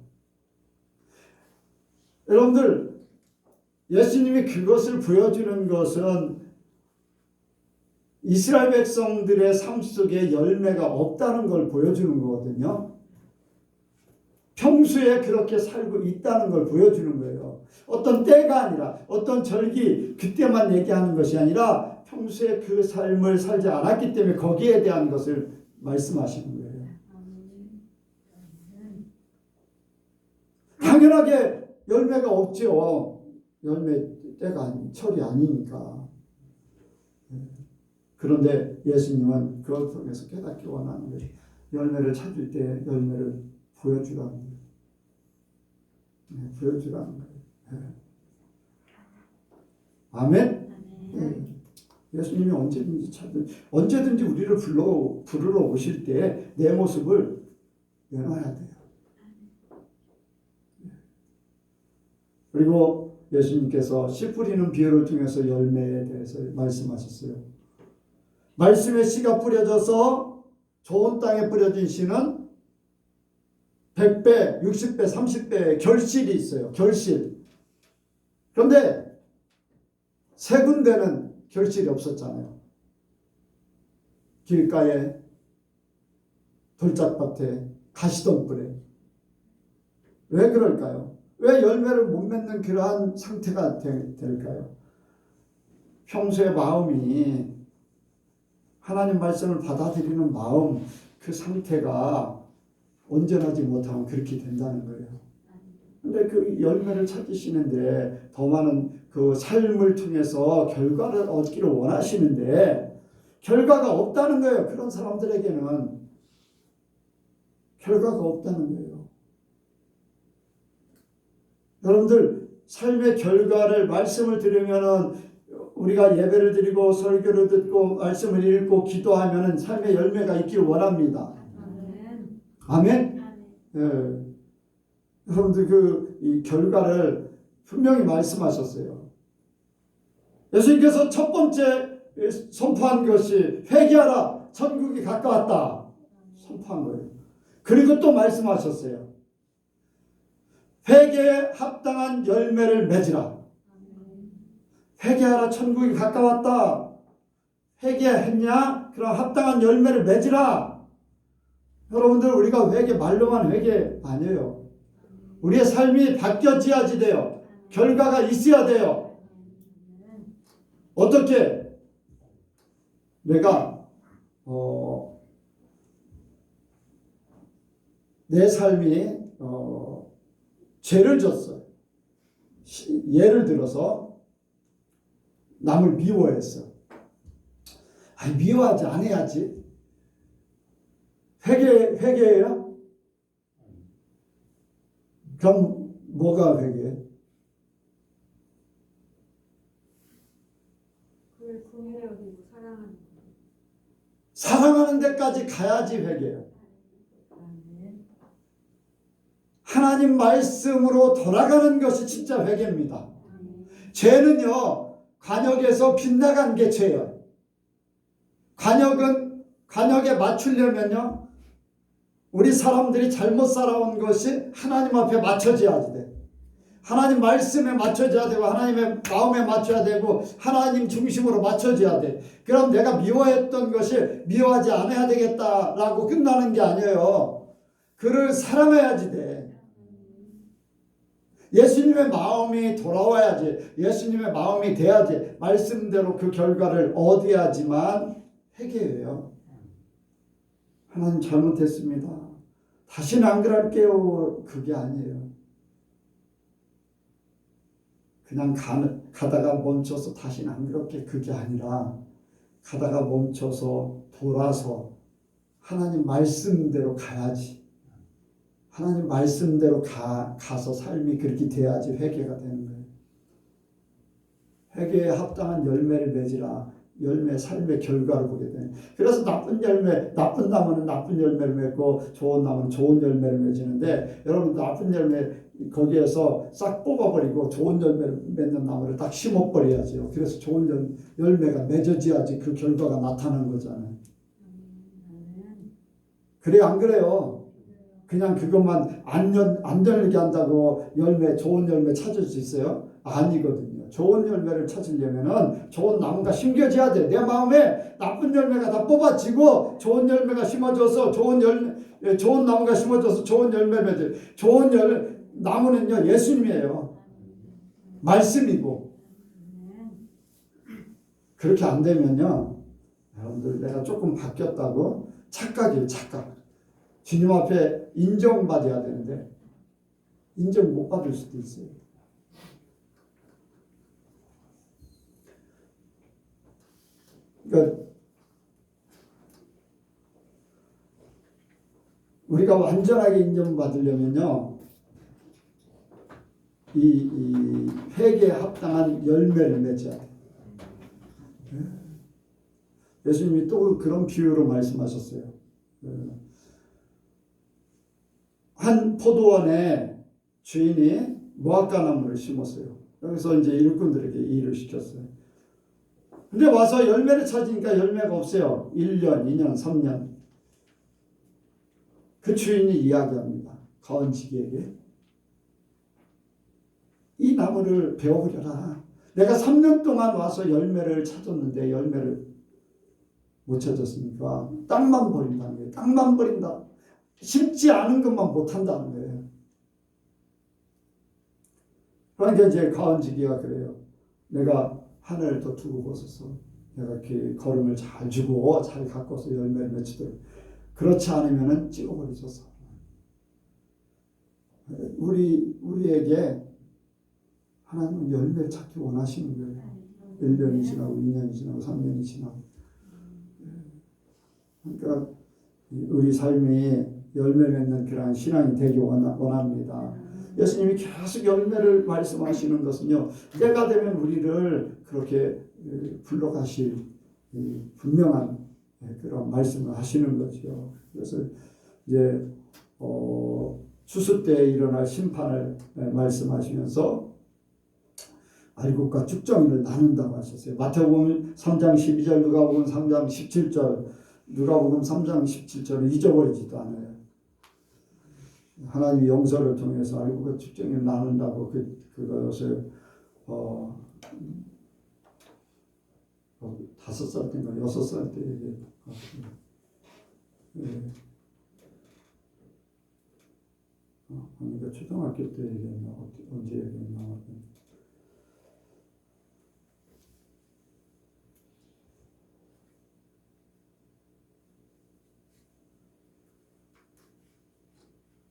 여러분들, 예수님이 그것을 보여주는 것은 이스라엘 백성들의 삶 속에 열매가 없다는 걸 보여주는 거거든요. 평소에 그렇게 살고 있다는 걸 보여주는 거예요. 어떤 때가 아니라, 어떤 절기 그때만 얘기하는 것이 아니라 평소에 그 삶을 살지 않았기 때문에 거기에 대한 것을 말씀하시는 거예요. 당연하게 열매가 없죠. 열매 때가 철이 아니니까. 그런데 예수님은 그걸 통해서 깨닫기 원하는 거예요. 열매를 찾을 때 열매를 보여주라는 거예요. 보여주라는 거예요. 아멘? 예수님이 언제든지 우리를 부르러 오실 때 내 모습을 내놔야 돼요. 그리고 예수님께서 씨 뿌리는 비유를 통해서 열매에 대해서 말씀하셨어요. 말씀의 씨가 뿌려져서 좋은 땅에 뿌려진 씨는 100배, 60배, 30배의 결실이 있어요. 결실. 그런데 세 군데는 결실이 없었잖아요. 길가에, 돌짝밭에, 가시덤불에. 왜 그럴까요? 왜 열매를 못 맺는 그러한 상태가 될까요? 평소의 마음이 하나님 말씀을 받아들이는 마음, 그 상태가 온전하지 못하면 그렇게 된다는 거예요. 근데 그 열매를 찾으시는데 더 많은 그 삶을 통해서 결과를 얻기를 원하시는데 결과가 없다는 거예요. 그런 사람들에게는 결과가 없다는 거예요. 여러분들 삶의 결과를 말씀을 들으면은 우리가 예배를 드리고 설교를 듣고 말씀을 읽고 기도하면은 삶의 열매가 있기를 원합니다. 아멘. 예. 여러분들 이 결과를 분명히 말씀하셨어요. 예수님께서 첫 번째 선포한 것이 회개하라, 천국이 가까웠다 선포한 거예요. 그리고 또 말씀하셨어요. 회개에 합당한 열매를 맺으라. 회개하라, 천국이 가까웠다. 회개했냐? 그럼 합당한 열매를 맺으라. 여러분들, 우리가 회개, 말로만 회개 아니에요. 우리의 삶이 바뀌어져야지 돼요. 결과가 있어야 돼요. 어떻게? 내가 내 삶이 죄를 졌어요. 예를 들어서 남을 미워했어. 미워하지 않아야지. 회개해요? 그럼 뭐가 회개해? 그걸 긍휼히 여기고 사랑하는 데까지 가야지 회개해요. 하나님 말씀으로 돌아가는 것이 진짜 회개입니다. 죄는요, 관역에서 빗나간 게 죄예요. 관역에 맞추려면요, 우리 사람들이 잘못 살아온 것이 하나님 앞에 맞춰져야 돼. 하나님 말씀에 맞춰져야 되고, 하나님의 마음에 맞춰야 되고, 하나님 중심으로 맞춰져야 돼. 그럼 내가 미워했던 것이 미워하지 않아야 되겠다라고 끝나는 게 아니에요. 그를 사랑해야지 돼. 예수님의 마음이 돌아와야지, 예수님의 마음이 돼야지 말씀대로 그 결과를 얻어야지만 회개해요. 하나님 잘못했습니다. 다시는 안 그럴게요. 그게 아니에요. 그냥 가다가 멈춰서 다시는 안 그럴게. 그게 아니라 가다가 멈춰서 돌아서 하나님 말씀대로 가야지. 하나님 말씀대로 가서 삶이 그렇게 돼야지 회개가 되는 거예요. 회개에 합당한 열매를 맺으라. 열매, 삶의 결과를 보게 돼요. 그래서 나쁜 나무는 나쁜 열매를 맺고 좋은 나무는 좋은 열매를 맺는데, 여러분 나쁜 열매 거기에서 싹 뽑아버리고 좋은 열매를 맺는 나무를 딱 심어버려야죠. 그래서 좋은 열매가 맺어져야지 그 결과가 나타나는 거잖아요. 그래요, 안 그래요? 그냥 그것만 안 열리게 한다고 좋은 열매 찾을 수 있어요? 아니거든요. 좋은 열매를 찾으려면은 좋은 나무가 심겨져야 돼. 내 마음에 나쁜 열매가 다 뽑아지고 좋은 열매가 심어져서 좋은 나무가 심어져서 좋은 열매 맺어요. 나무는요 예수님이에요. 말씀이고. 그렇게 안 되면요 여러분들 내가 조금 바뀌었다고 착각이에요. 착각. 주님 앞에 인정받아야 되는데 인정 못 받을 수도 있어요. 그러니까 우리가 완전하게 인정받으려면요 이 회개에 합당한 열매를 맺어야 돼요. 예수님이 또 그런 비유로 말씀하셨어요. 한 포도원에 주인이 무화과 나무를 심었어요. 여기서 이제 일꾼들에게 일을 시켰어요. 근데 와서 열매를 찾으니까 열매가 없어요. 1년, 2년, 3년. 그 주인이 이야기합니다. 가은지기에게. 이 나무를 베어버려라. 내가 3년 동안 와서 열매를 찾았는데 열매를 못 찾았으니까 땅만 버린다는 거예요. 땅만 버린다. 심지 않은 것만 못한다는 거예요. 그러니까 이제 가은지기가 그래요. 내가 하늘을 더 두고 벗어서 내가 이렇게 걸음을 잘 주고 잘 가꿔서 열매를 맺히도록 그렇지 않으면은 찍어버리소서. 우리에게 하나님은 열매를 찾기 원하시는 거예요. 1년이 지나고 2년이 지나고 3년이 지나고. 그러니까 우리 삶이 열매 맺는 그러한 신앙이 되기 원합니다. 예수님이 계속 열매를 말씀하시는 것은요. 때가 되면 우리를 그렇게 불러가실 분명한 그런 말씀을 하시는 거죠. 그래서 이제 추수 때 일어날 심판을 말씀하시면서 알곡과 쭉정이를 나눈다고 하셨어요. 마태복음 3장 12절, 누가복음 3장 17절, 누가복음 3장 17절을 잊어버리지도 않아요. 하나님의 용서를 통해서 알곡과 쭉정이를 나눈다고 그것을 5살 때인가 6살 때 얘기했던 것 같아요. 네. 그러니까 초등학교 때 얘기했나 언제 얘기했나.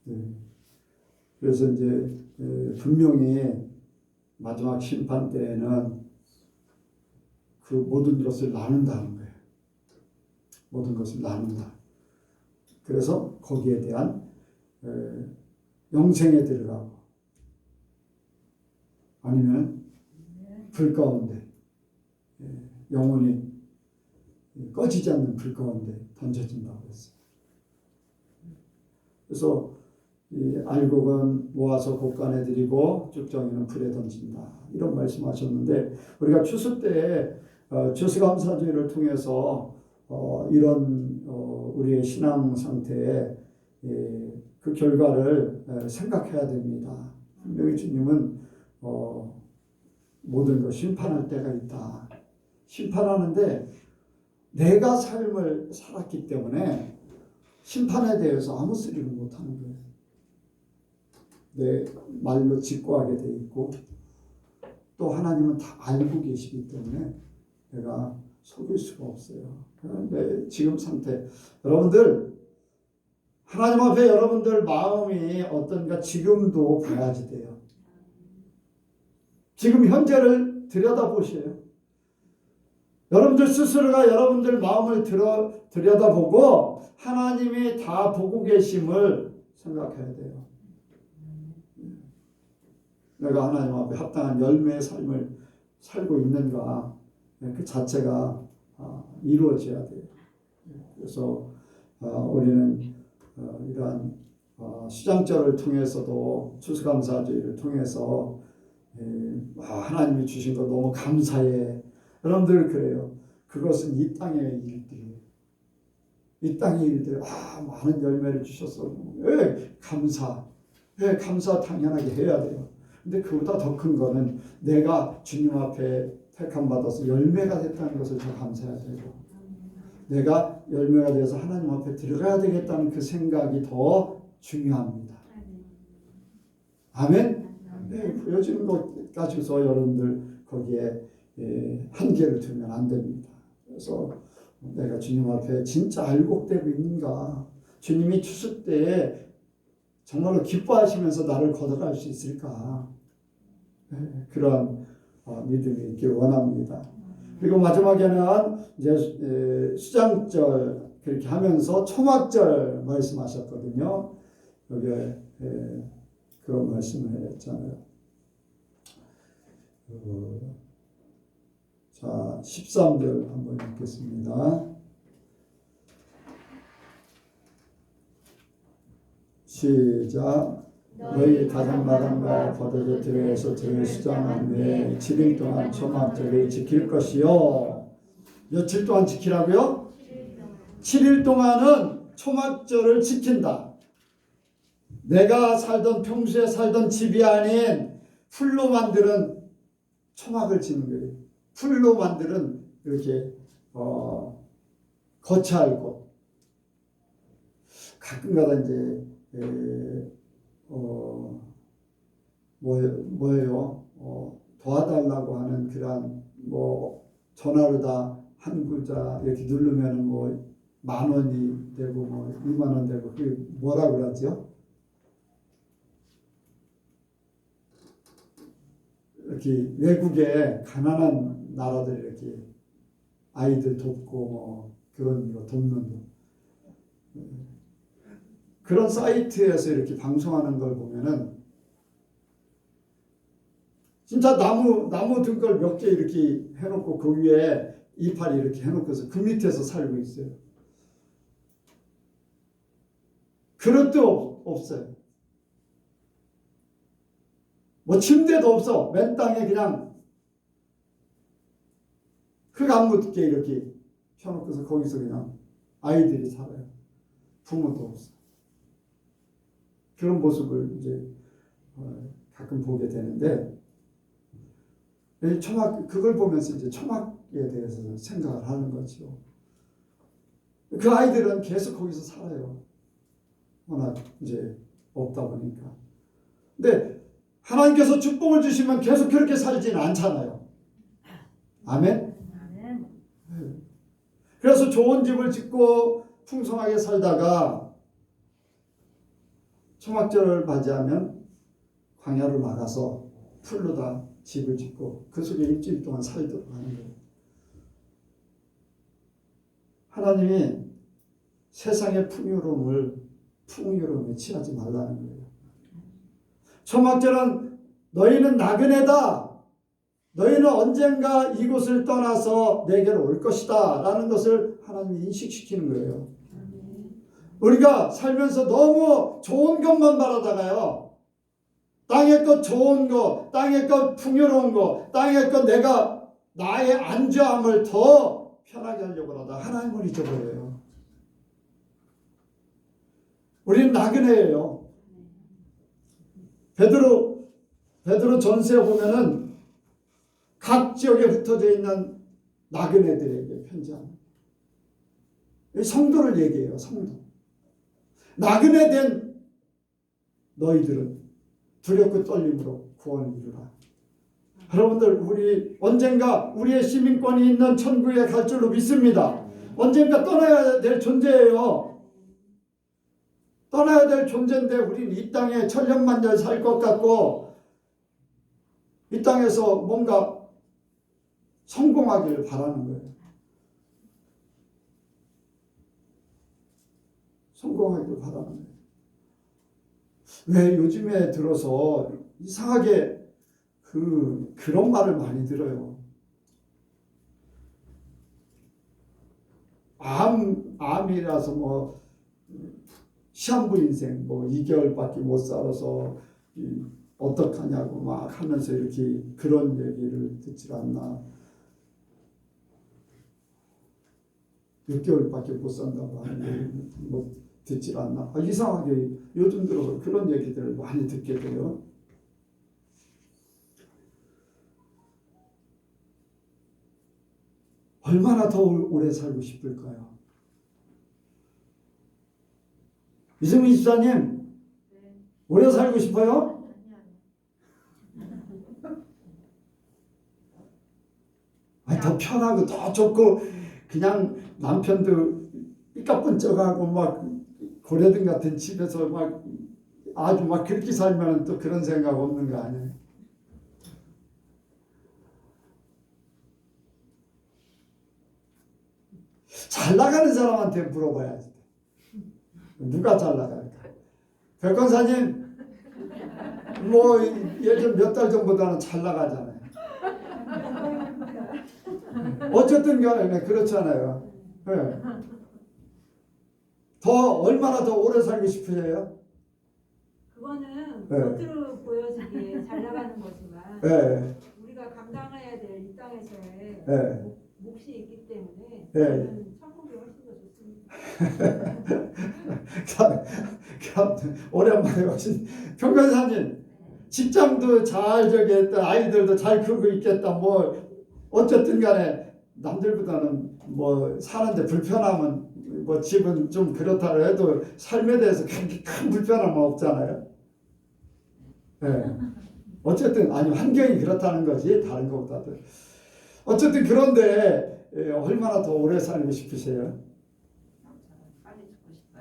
네. 그래서 이제 분명히 마지막 심판 때에는 그 모든 것을 나눈다는 거예요. 모든 것을 나눈다. 그래서 거기에 대한 영생에 들어가고 아니면 불 가운데 영혼이 꺼지지 않는 불 가운데 던져진다고 했어요. 그래서 이 알곡은 모아서 곳간에 드리고 쭉정이는 불에 던진다. 이런 말씀하셨는데 우리가 추수 때에 추수감사주의를 통해서 이런 우리의 신앙 상태에 그 결과를 생각해야 됩니다. 분명히 주님은 모든 걸 심판할 때가 있다. 심판하는데 내가 삶을 살았기 때문에 심판에 대해서 아무 소리를 못하는 거예요. 내 말로 직고하게 돼 있고 또 하나님은 다 알고 계시기 때문에 내가 속일 수가 없어요. 내 지금 상태 여러분들 하나님 앞에 여러분들 마음이 어떤가 지금도 봐야지 돼요. 지금 현재를 들여다보세요. 여러분들 스스로가 여러분들 마음을 들여다보고 하나님이 다 보고 계심을 생각해야 돼요. 내가 하나님 앞에 합당한 열매의 삶을 살고 있는가 그 자체가 이루어져야 돼요. 그래서 우리는 이러한 수장절을 통해서도 추수감사주의를 통해서 하나님이 주신 거 너무 감사해. 여러분들 그래요. 그것은 이 땅의 일들이에요. 이 땅의 일들 많은 열매를 주셨어. 감사. 감사 당연하게 해야 돼요. 근데 그보다 더 큰 거는 내가 주님 앞에 택함 받아서 열매가 됐다는 것을 더 감사해야 되고, 내가 열매가 돼서 하나님 앞에 들어가야 되겠다는 그 생각이 더 중요합니다. 아멘? 보여지는 것 가지고서 여러분들 거기에 한계를 두면 안 됩니다. 그래서 내가 주님 앞에 진짜 알곡되고 있는가, 주님이 추수 때에 정말로 기뻐하시면서 나를 걷어갈 수 있을까, 그런 믿음이 있길 원합니다. 그리고 마지막에는 이제 수장절 그렇게 하면서 초막절 말씀하셨거든요. 여기에 그런 말씀을 했잖아요. 자, 13절 한번 읽겠습니다. 시작. 너희 다장마당과 포도주 들에서 들을 수장한 후에 7일 동안 초막절을 지킬 것이요. 며칠 동안 지키라고요? 7일 동안은 초막절을 지킨다. 내가 평소에 살던 집이 아닌 풀로 만드는 초막을 짓는 거예요. 풀로 만드는 이렇게 거처할 곳. 가끔가다 이제 뭐예요? 도와달라고 하는 그런 전화로 다 한 구자 이렇게 누르면 10,000원이 되고 20,000원 되고, 그게 뭐라 그러죠? 이렇게 외국에 가난한 나라들 이렇게 아이들 돕고 그런 거 돕는 거. 그런 사이트에서 이렇게 방송하는 걸 보면은 진짜 나무 등걸 몇 개 이렇게 해놓고 그 위에 이파리 이렇게 해놓고서 그 밑에서 살고 있어요. 그릇도 없어요. 침대도 없어. 맨 땅에 그냥 흙 안 묻게 이렇게 펴놓고서 거기서 그냥 아이들이 살아요. 부모도 없어. 그런 모습을 이제 가끔 보게 되는데, 그걸 보면서 이제 초막에 대해서 생각을 하는 거죠. 그 아이들은 계속 거기서 살아요. 워낙 이제 없다 보니까. 근데 하나님께서 축복을 주시면 계속 그렇게 살지는 않잖아요. 아멘? 그래서 좋은 집을 짓고 풍성하게 살다가 초막절을 맞이하면 광야로 나가서 풀로 다 집을 짓고 그 속에 일주일 동안 살도록 하는 거예요. 하나님이 세상의 풍요로움에 취하지 말라는 거예요. 초막절은 너희는 나그네다. 너희는 언젠가 이곳을 떠나서 내게로 올 것이다 라는 것을 하나님이 인식시키는 거예요. 우리가 살면서 너무 좋은 것만 바라다가요, 땅의 것 좋은 거, 땅의 것 풍요로운 거, 땅의 것 내가 나의 안주함을 더 편하게 하려고 하다 하나님을 잊어버려요. 우리는 나그네예요. 베드로 전서에 보면은 각 지역에 흩어져 있는 나그네들에게 편지합니다. 성도를 얘기해요. 성도. 나그네 된 너희들은 두렵고 떨림으로 구원을 이루라. 여러분들, 우리 언젠가 우리의 시민권이 있는 천국에 갈 줄로 믿습니다. 언젠가 떠나야 될 존재예요. 떠나야 될 존재인데 우리는 이 땅에 천년만년 살 것 같고 이 땅에서 뭔가 성공하기를 바라는 거예요. 성공하기를 바라는 거예요. 왜 요즘에 들어서 이상하게 그런 말을 많이 들어요. 암이라서 시한부 인생 2개월밖에 못 살아서 어떡하냐고 막 하면서 이렇게 그런 얘기를 듣질 않나. 6개월밖에 못 산다고 하는데 뭐 듣질 않나. 이상하게 요즘 들어 그런 얘기들을 많이 듣게 돼요. 얼마나 더 오래 살고 싶을까요? 이승민 집사님, 오래 살고 싶어요? 아니, 더 편하고 더 좋고 그냥 남편도 삐까뻔쩍하고 막 고래등 같은 집에서 막 아주 막 그렇게 살면 또 그런 생각 없는 거 아니에요? 잘 나가는 사람한테 물어봐야지. 누가 잘 나갈까? 백권사님, 뭐 예전 몇 달 전보다는 잘 나가잖아요. 어쨌든 간에 그렇잖아요. 네. 더 얼마나 더 오래 살고 싶으세요? 그거는 네. 겉으로 보여지기에 잘 나가는 거지만 네. 우리가 감당해야 될 이 땅에서의 네. 몫이 있기 때문에 네. 저는 천국이 훨씬 더 좋습니다. 오랜만에 오신 평균사님, 직장도 잘 저기 했다, 아이들도 잘 크고 있겠다. 뭐 어쨌든 간에 남들보다는 뭐 사는데 불편함은 뭐 집은 좀 그렇다 해도 삶에 대해서 큰 불편함은 없잖아요. 네. 어쨌든 아니 환경이 그렇다는 거지 다른 것보다도. 어쨌든 그런데 얼마나 더 오래 살고 싶으세요? 빨리 죽고 싶어요.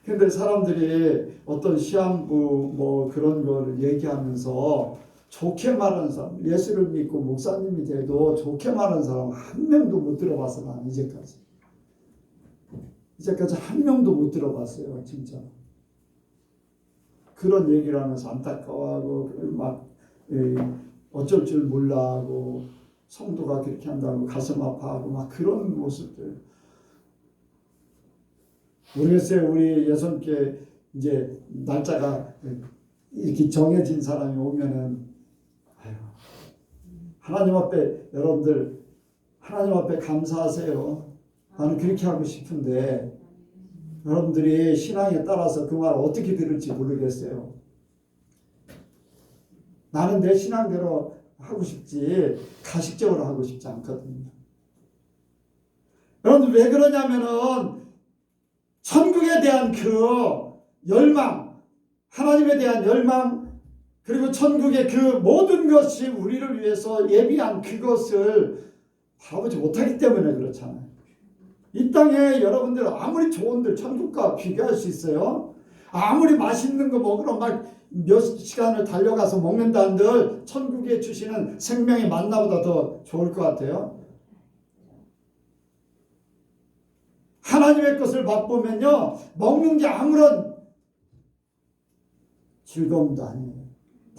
근데 사람들이 어떤 시한부 뭐 그런 거를 얘기하면서 좋게 말하는 사람, 예수를 믿고 목사님이 돼도 좋게 말하는 사람 한 명도 못 들어봤어. 난 이제까지 한 명도 못 들어봤어요. 진짜 그런 얘기를 하면서 안타까워하고 막 어쩔 줄 몰라 하고 성도가 그렇게 한다고 가슴 아파하고 막 그런 모습들. 모르겠어요. 우리 예선께 이제 날짜가 이렇게 정해진 사람이 오면은 아유, 하나님 앞에 여러분들 하나님 앞에 감사하세요. 나는 그렇게 하고 싶은데 여러분들이 신앙에 따라서 그 말 어떻게 들을지 모르겠어요. 나는 내 신앙대로 하고 싶지 가식적으로 하고 싶지 않거든요. 여러분들 왜 그러냐면은 천국에 대한 그 열망, 하나님에 대한 열망, 그리고 천국의 그 모든 것이 우리를 위해서 예비한 그것을 바라보지 못하기 때문에 그렇잖아요. 이 땅에 여러분들 아무리 좋은들 천국과 비교할 수 있어요? 아무리 맛있는 거 먹으러 막 몇 시간을 달려가서 먹는다 한들 천국에 주시는 생명의 만나보다 더 좋을 것 같아요. 하나님의 것을 맛보면요, 먹는 게 아무런 즐거움도 아니에요.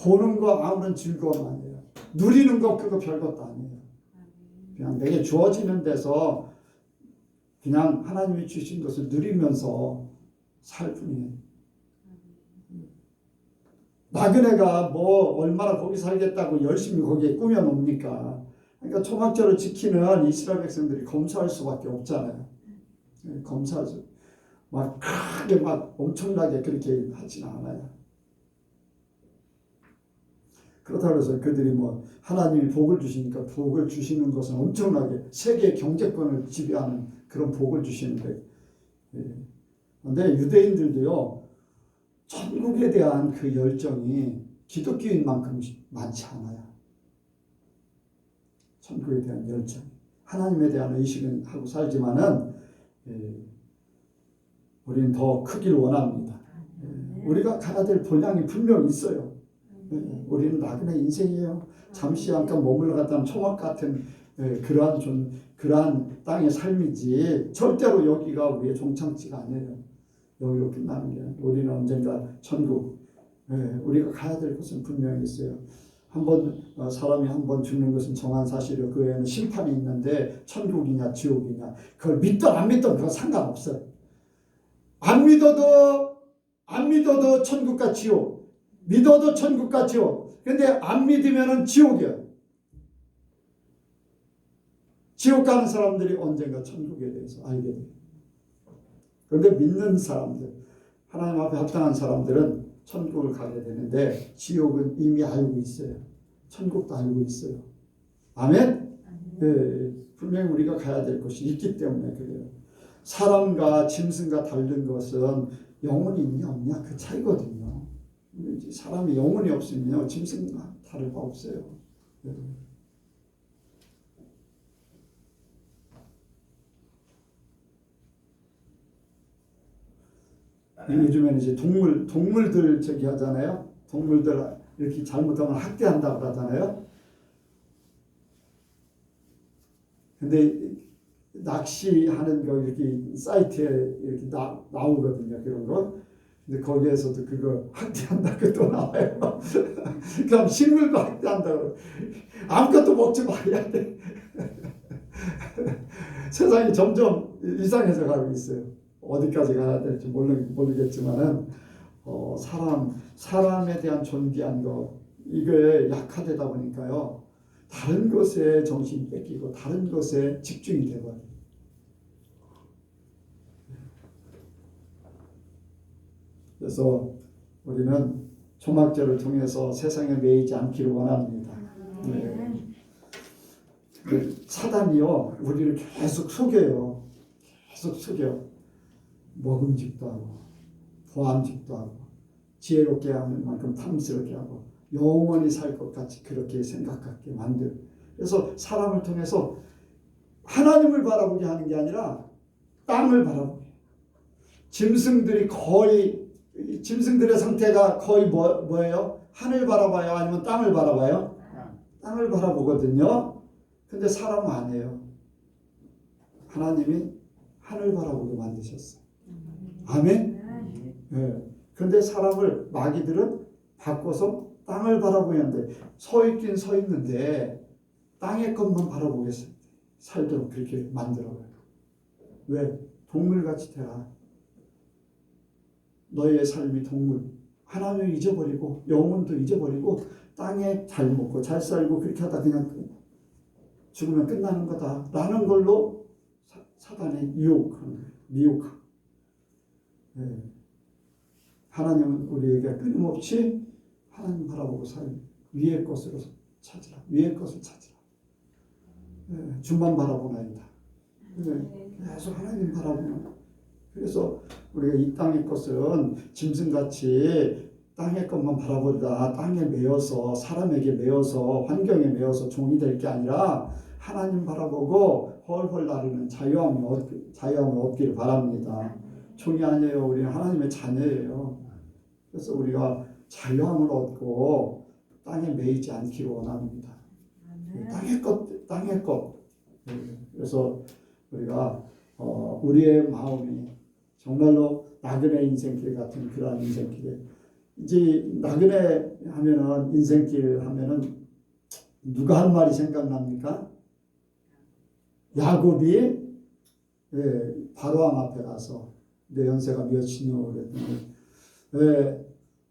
보는 거 아무런 즐거움 아니에요. 누리는 거 그거 별것도 아니에요. 그냥 내게 주어지는 데서 그냥 하나님이 주신 것을 누리면서 살 뿐이에요. 나그네가 뭐 얼마나 거기 살겠다고 열심히 거기에 꾸며놓습니까? 그러니까 초막절을 지키는 이스라엘 백성들이 검사할 수밖에 없잖아요. 검사죠. 막 크게 막 엄청나게 그렇게 하지는 않아요. 그렇다고 해서 그들이 뭐 하나님이 복을 주시니까 복을 주시는 것은 엄청나게 세계 경제권을 지배하는 그런 복을 주시는데, 근데 유대인들도요 천국에 대한 그 열정이 기독교인 만큼 많지 않아요. 천국에 대한 열정, 하나님에 대한 의식은 하고 살지만은 우리는 더 크기를 원합니다. 우리가 가야 될 본향이 분명히 있어요. 우리는 나그네 인생이에요. 잠시 잠깐 머물러 갔다는 초막 같은 그러한 땅의 삶이지 절대로 여기가 우리의 종착지가 아니에요. 여기로 끝나는 게 우리는 언젠가 천국, 우리가 가야 될 곳은 분명히 있어요. 사람이 한 번 죽는 것은 정한 사실이고 그 외에는 심판이 있는데 천국이냐 지옥이냐 그걸 믿든 안 믿든 그건 상관없어요. 안 믿어도 천국과 지옥, 믿어도 천국과 지옥. 근데 안 믿으면은 지옥이에요. 지옥 가는 사람들이 언젠가 천국에 대해서 알게 돼요. 그런데 믿는 사람들, 하나님 앞에 합당한 사람들은 천국을 가게 되는데 지옥은 이미 알고 있어요. 천국도 알고 있어요. 아멘? 네, 분명히 우리가 가야 될 것이 있기 때문에 그래요. 사람과 짐승과 다른 것은 영혼이 있냐 없냐 그 차이거든요. 사람이 영혼이 없으면요 짐승과 다를 바 없어요. 네. 요즘에는 이제 동물들 저기 하잖아요. 동물들 이렇게 잘못하면 학대한다고 그러잖아요. 근데 낚시하는 거 이렇게 사이트에 이렇게 나오거든요. 그런 거. 근데 거기에서도 그거 학대한다고 또 나와요. 그럼 식물도 학대한다고. 아무것도 먹지 말아야 돼. 세상이 점점 이상해져 가고 있어요. 어디까지 가야 될지 모르겠지만은 사람에 대한 존귀한 거 이게 약화되다 보니까요 다른 것에 정신이 뺏기고 다른 것에 집중이 되거든요. 그래서 우리는 초막절을 통해서 세상에 매이지 않기를 원합니다. 네. 사단이요 우리를 계속 속여요. 계속 속여. 먹음직도 하고 보암직도 하고 지혜롭게 하는 만큼 탐스럽게 하고 영원히 살 것 같이 그렇게 생각하게 만들. 그래서 사람을 통해서 하나님을 바라보게 하는 게 아니라 땅을 바라보게. 짐승들의 상태가 거의 뭐예요? 하늘 바라봐요? 아니면 땅을 바라봐요? 땅을 바라보거든요. 근데 사람은 아니에요. 하나님이 하늘 바라보게 만드셨어요. 아멘? 네. 근데 사람을 마귀들은 바꿔서 땅을 바라보게 하는데 서 있긴 서 있는데 땅의 것만 바라보겠어요. 살도록 그렇게 만들어요. 왜? 동물같이 되라. 너의 삶이 동물. 하나님을 잊어버리고 영혼도 잊어버리고 땅에 잘 먹고 잘 살고 그렇게 하다 그냥 죽으면 끝나는 거다. 라는 걸로 사단이 유혹하는 거예요. 미혹하고. 네. 하나님은 우리에게 끊임없이 하나님 바라보고 위의 것으로 찾으라. 위의 것을 찾으라. 네. 주만 바라보나이다. 네. 계속 하나님 바라보나. 그래서 우리가 이 땅의 것은 짐승같이 땅의 것만 바라보다 땅에 매여서 사람에게 매여서 환경에 매여서 종이 될 게 아니라 하나님 바라보고 헐헐 나르는 자유함을 얻기를 바랍니다. 종이 아니에요. 우리는 하나님의 자녀예요. 그래서 우리가 자유함을 얻고 땅에 매이지 않기를 원합니다. 땅의 것. 그래서 우리가 우리의 마음이 정말로 나그네 인생길 같은 그러한 인생길에 이제 나그네 하면은 인생길 하면은 누가 한 말이 생각납니까? 야곱이 바로왕 앞에 가서 내 연세가 몇이뇨 그랬더니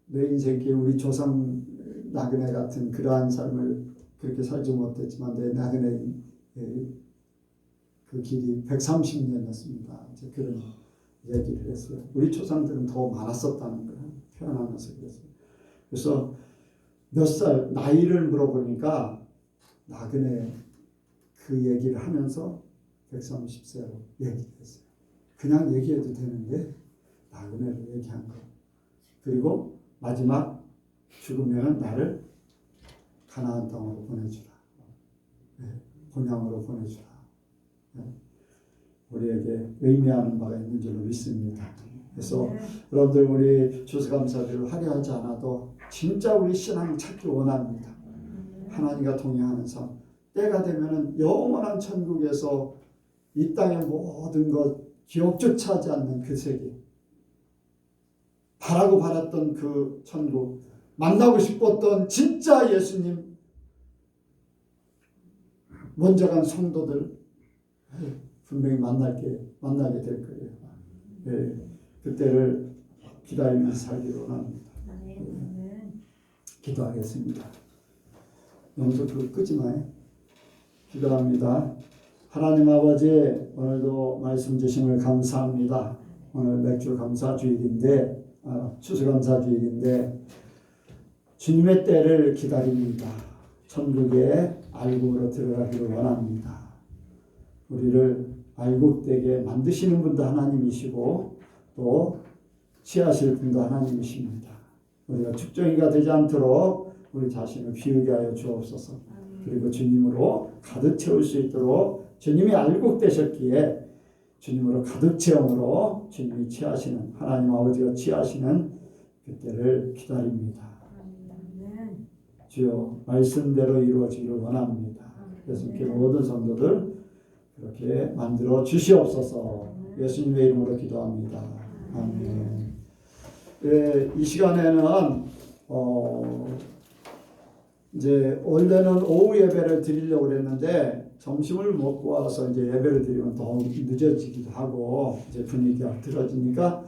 내 인생길 우리 조상 나그네 같은 그러한 삶을 그렇게 살지 못했지만 내 나그네 그 길이 130년이었습니다. 이제 그런 얘기를 했어요. 우리 조상들은 더 많았었다는 걸 표현하면서 그랬어요. 그래서 몇 살 나이를 물어보니까 나그네 그 얘기를 하면서 130세로 얘기했어요. 그냥 얘기해도 되는데 나그네로 얘기한 거. 그리고 마지막 죽으면 나를 가나안 땅으로 보내주라. 본향으로 보내주라. 우리에게 의미하는 바가 있는 줄로 믿습니다. 그래서 여러분들 우리 추수감사절을 하려 하지 않아도 진짜 우리 신앙 찾기 원합니다. 하나님과 동행하는 삶. 때가 되면은 영원한 천국에서 이 땅의 모든 것 기억조차 하지 않는 그 세계. 바라고 바랐던 그 천국. 만나고 싶었던 진짜 예수님. 먼저 간 성도들. 분명히 만나게 될 거예요. 그때를 기다리면서 살기로 합니다. 기도하겠습니다. 영서 그거 끄지 마요. 기도합니다. 하나님 아버지, 오늘도 말씀 주심을 감사합니다. 오늘 맥주 감사 주일인데, 추수감사 주일인데 주님의 때를 기다립니다. 천국에 알곡으로 들어가기를 원합니다. 우리를 알곡되게 만드시는 분도 하나님이시고 또 취하실 분도 하나님이십니다. 우리가 축정이가 되지 않도록 우리 자신을 비우게 하여 주옵소서. 그리고 주님으로 가득 채울 수 있도록 주님이 알곡 되셨기에 주님으로 가득 채움으로 주님이 취하시는, 하나님 아버지가 취하시는 그때를 기다립니다. 주여, 말씀대로 이루어지기를 원합니다. 그래서 이렇게 모든 성도들 그렇게 만들어 주시옵소서. 예수님의 이름으로 기도합니다. 아멘. 이 시간에는 이제 원래는 오후 예배를 드리려고 그랬는데 점심을 먹고 와서 이제 예배를 드리면 더 늦어지기도 하고 이제 분위기가 틀어지니까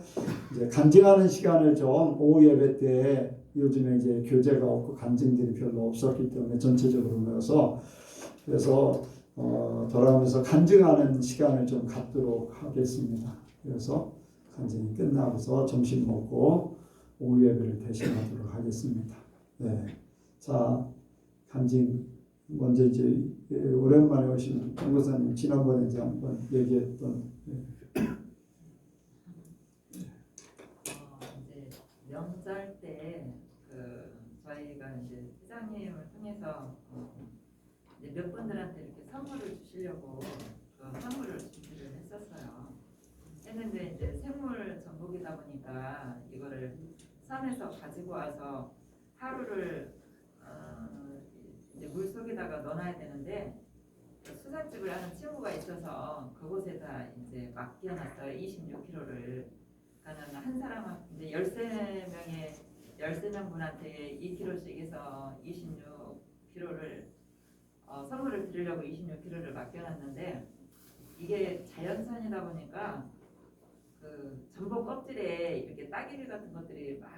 이제 간증하는 시간을 좀 오후 예배 때 요즘에 이제 교재가 없고 간증들이 별로 없었기 때문에 전체적으로 모여서 그래서 돌아오면서 간증하는 시간을 좀 갖도록 하겠습니다. 그래서 간증이 끝나고서 점심 먹고 오후 예배를 대신하도록 하겠습니다. 네. 자, 간증 먼저 이제 오랜만에 오신 권고사님 지난번에 이제 한번 얘기했던 이제 명절 때 저희가 이제 회장님을 통해서 이제 몇 분들한테 이렇게 선물을 주시려고 선물을 준비를 했었어요. 했는데 이제 생물 전복이다 보니까 이거를 산에서 가지고 와서 하루를 이제 물 속에다가 넣어놔야 되는데 수산집을 하는 친구가 있어서 그곳에다 이제 맡겨놨어요. 26kg를. 그러니까 한 사람 이제 13명 분한테 2kg씩 해서 26kg를 선물을 드리려고 26kg를 맡겨놨는데 이게 자연산이다 보니까 그 전복 껍질에 이렇게 따개비 같은 것들이 막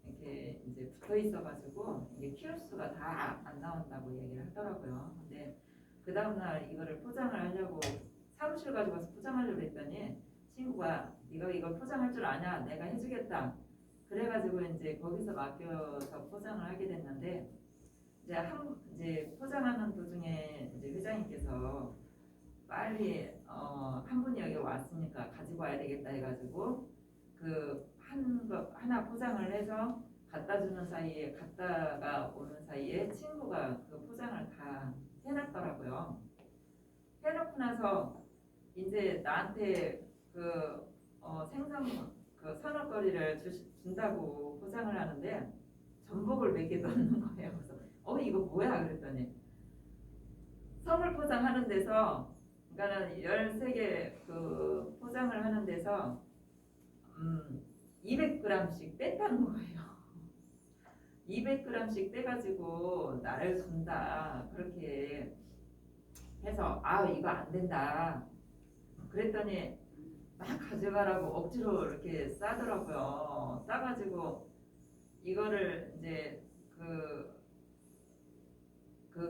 이렇게 이제 붙어 있어가지고 이게 키울 수가 다 안 나온다고 얘기를 하더라고요. 근데 그 다음날 이거를 포장을 하려고 사무실 가지고 가서 포장하려고 했더니 친구가 네가 이걸 포장할 줄 아냐? 내가 해주겠다. 그래가지고 이제 거기서 맡겨서 포장을 하게 됐는데 이제 포장하는 도중에 이제 회장님께서 빨리 한 분이 여기 왔으니까 가지고 와야 되겠다 해가지고 하나 포장을 해서 갔다가 오는 사이에 친구가 그 포장을 다 해놨더라고요. 해놓고 나서 이제 나한테 생선 선어거리를 준다고 포장을 하는데 전복을 몇 개 넣는 거예요. 그래서 이거 뭐야 그랬더니 선물 포장하는 데서 그러니까는 13개 포장을 하는 데서 200g씩 뺐다는 거예요. 200g씩 떼가지고 나를 준다 그렇게 해서 이거 안 된다 그랬더니 막 가져가라고 억지로 이렇게 싸더라고요. 싸가지고 이거를 이제 그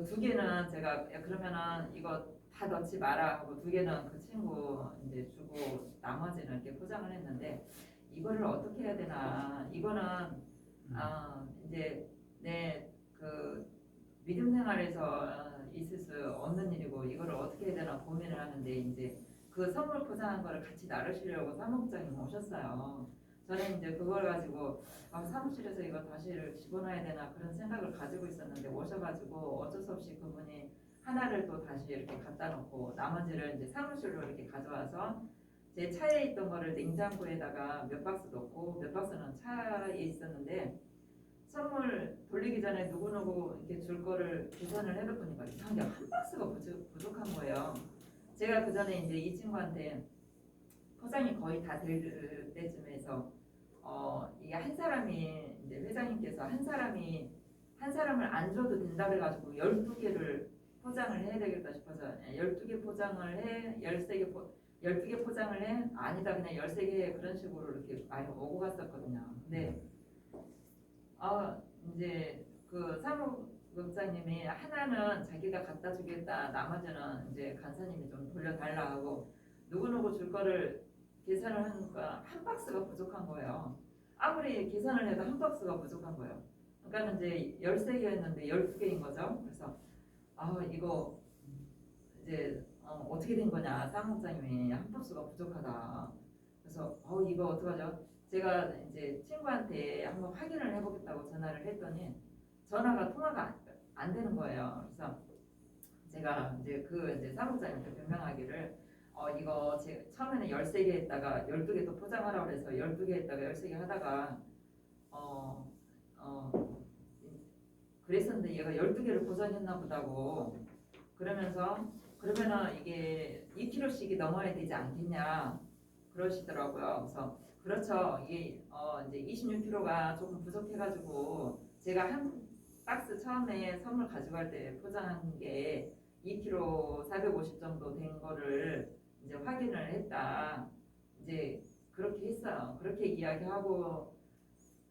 두 개는 제가 그러면은 이거 다 넣지 마라 하고 두 개는 그 친구 이제 주고 나머지는 이렇게 포장을 했는데 이거를 어떻게 해야 되나 이거는 이제 내 믿음 생활에서 있을 수 없는 일이고 이거를 어떻게 해야 되나 고민을 하는데 이제 그 선물 포장한 거를 같이 나누시려고 사무국장님 오셨어요. 저는 이제 그걸 가지고 사무실에서 이거 다시 집어넣어야 되나 그런 생각을 가지고 있었는데 오셔가지고 어쩔 수 없이 그분이 하나를 또 다시 이렇게 갖다 놓고 나머지를 이제 사무실로 이렇게 가져와서 제 차에 있던 거를 냉장고에다가 몇 박스 넣고 몇 박스는 차에 있었는데 선물 돌리기 전에 누구누구 이렇게 줄 거를 계산을 해보니까 이상하게 한 박스가 부족한 거예요. 제가 그 전에 이제 이 친구한테 포장이 거의 다 될 때쯤에서 이게 한 사람이 이제 회장님께서 한 사람을 안 줘도 된다 그래가지고 12개를 포장을 해야 되겠다 싶어서 12개 포장을 해 12개 포장을 해 아니다 그냥 13개 해 그런 식으로 이렇게 많이 오고 갔었거든요. 근데 이제 그 사무국장 목사님이 하나는 자기가 갖다 주겠다, 나머지는 이제 간사님이 좀 돌려달라 하고 누구누구 줄 거를 계산을 하니까 한 박스가 부족한 거예요. 아무리 계산을 해도 한 박스가 부족한 거예요. 그러니까 이제 13개였는데 12개인 거죠. 그래서 이거 이제 어떻게 된 거냐, 사무장님이 한 박스가 부족하다. 그래서 이거 어떡하죠? 제가 이제 친구한테 한번 확인을 해보겠다고 전화를 했더니 전화가 통화가 안 되는 거예요. 그래서 제가 이제 사무장님한테 변명하기를 이거 처음에는 13개 했다가 12개 또 포장하라고 해서 12개 했다가 13개 하다가 그랬었는데 얘가 12개를 포장했나 보다고 그러면서 그러면은 이게 2kg씩이 넘어야 되지 않겠냐 그러시더라고요. 그래서 그렇죠. 이게 이제 26kg가 조금 부족해가지고 제가 한 박스 처음에 선물 가져갈 때 포장한 게 2kg 450 정도 된 거를 이제 확인을 했다. 이제 그렇게 했어요. 그렇게 이야기하고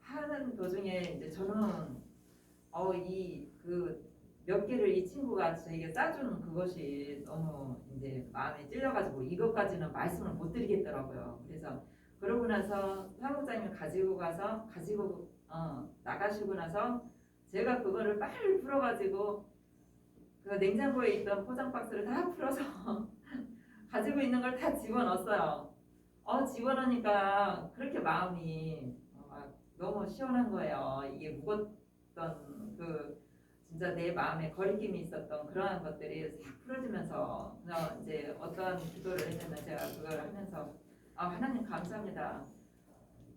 하는 도중에 이제 저는 이 그 몇 개를 이 친구가 저에게 싸준 그것이 너무 이제 마음에 찔려가지고 이것까지는 말씀을 못 드리겠더라고요. 그래서 그러고 나서 사무장님 가지고 나가시고 나서 제가 그거를 빨리 풀어가지고 그 냉장고에 있던 포장 박스를 다 풀어서 가지고 있는 걸 다 집어넣었어요. 집어넣으니까 그렇게 마음이 막 너무 시원한 거예요. 이게 묵었던 진짜 내 마음에 거리낌이 있었던 그러한 것들이 싹 풀어지면서 그냥 이제 어떠한 기도를 했냐면 제가 그걸 하면서 하나님 감사합니다.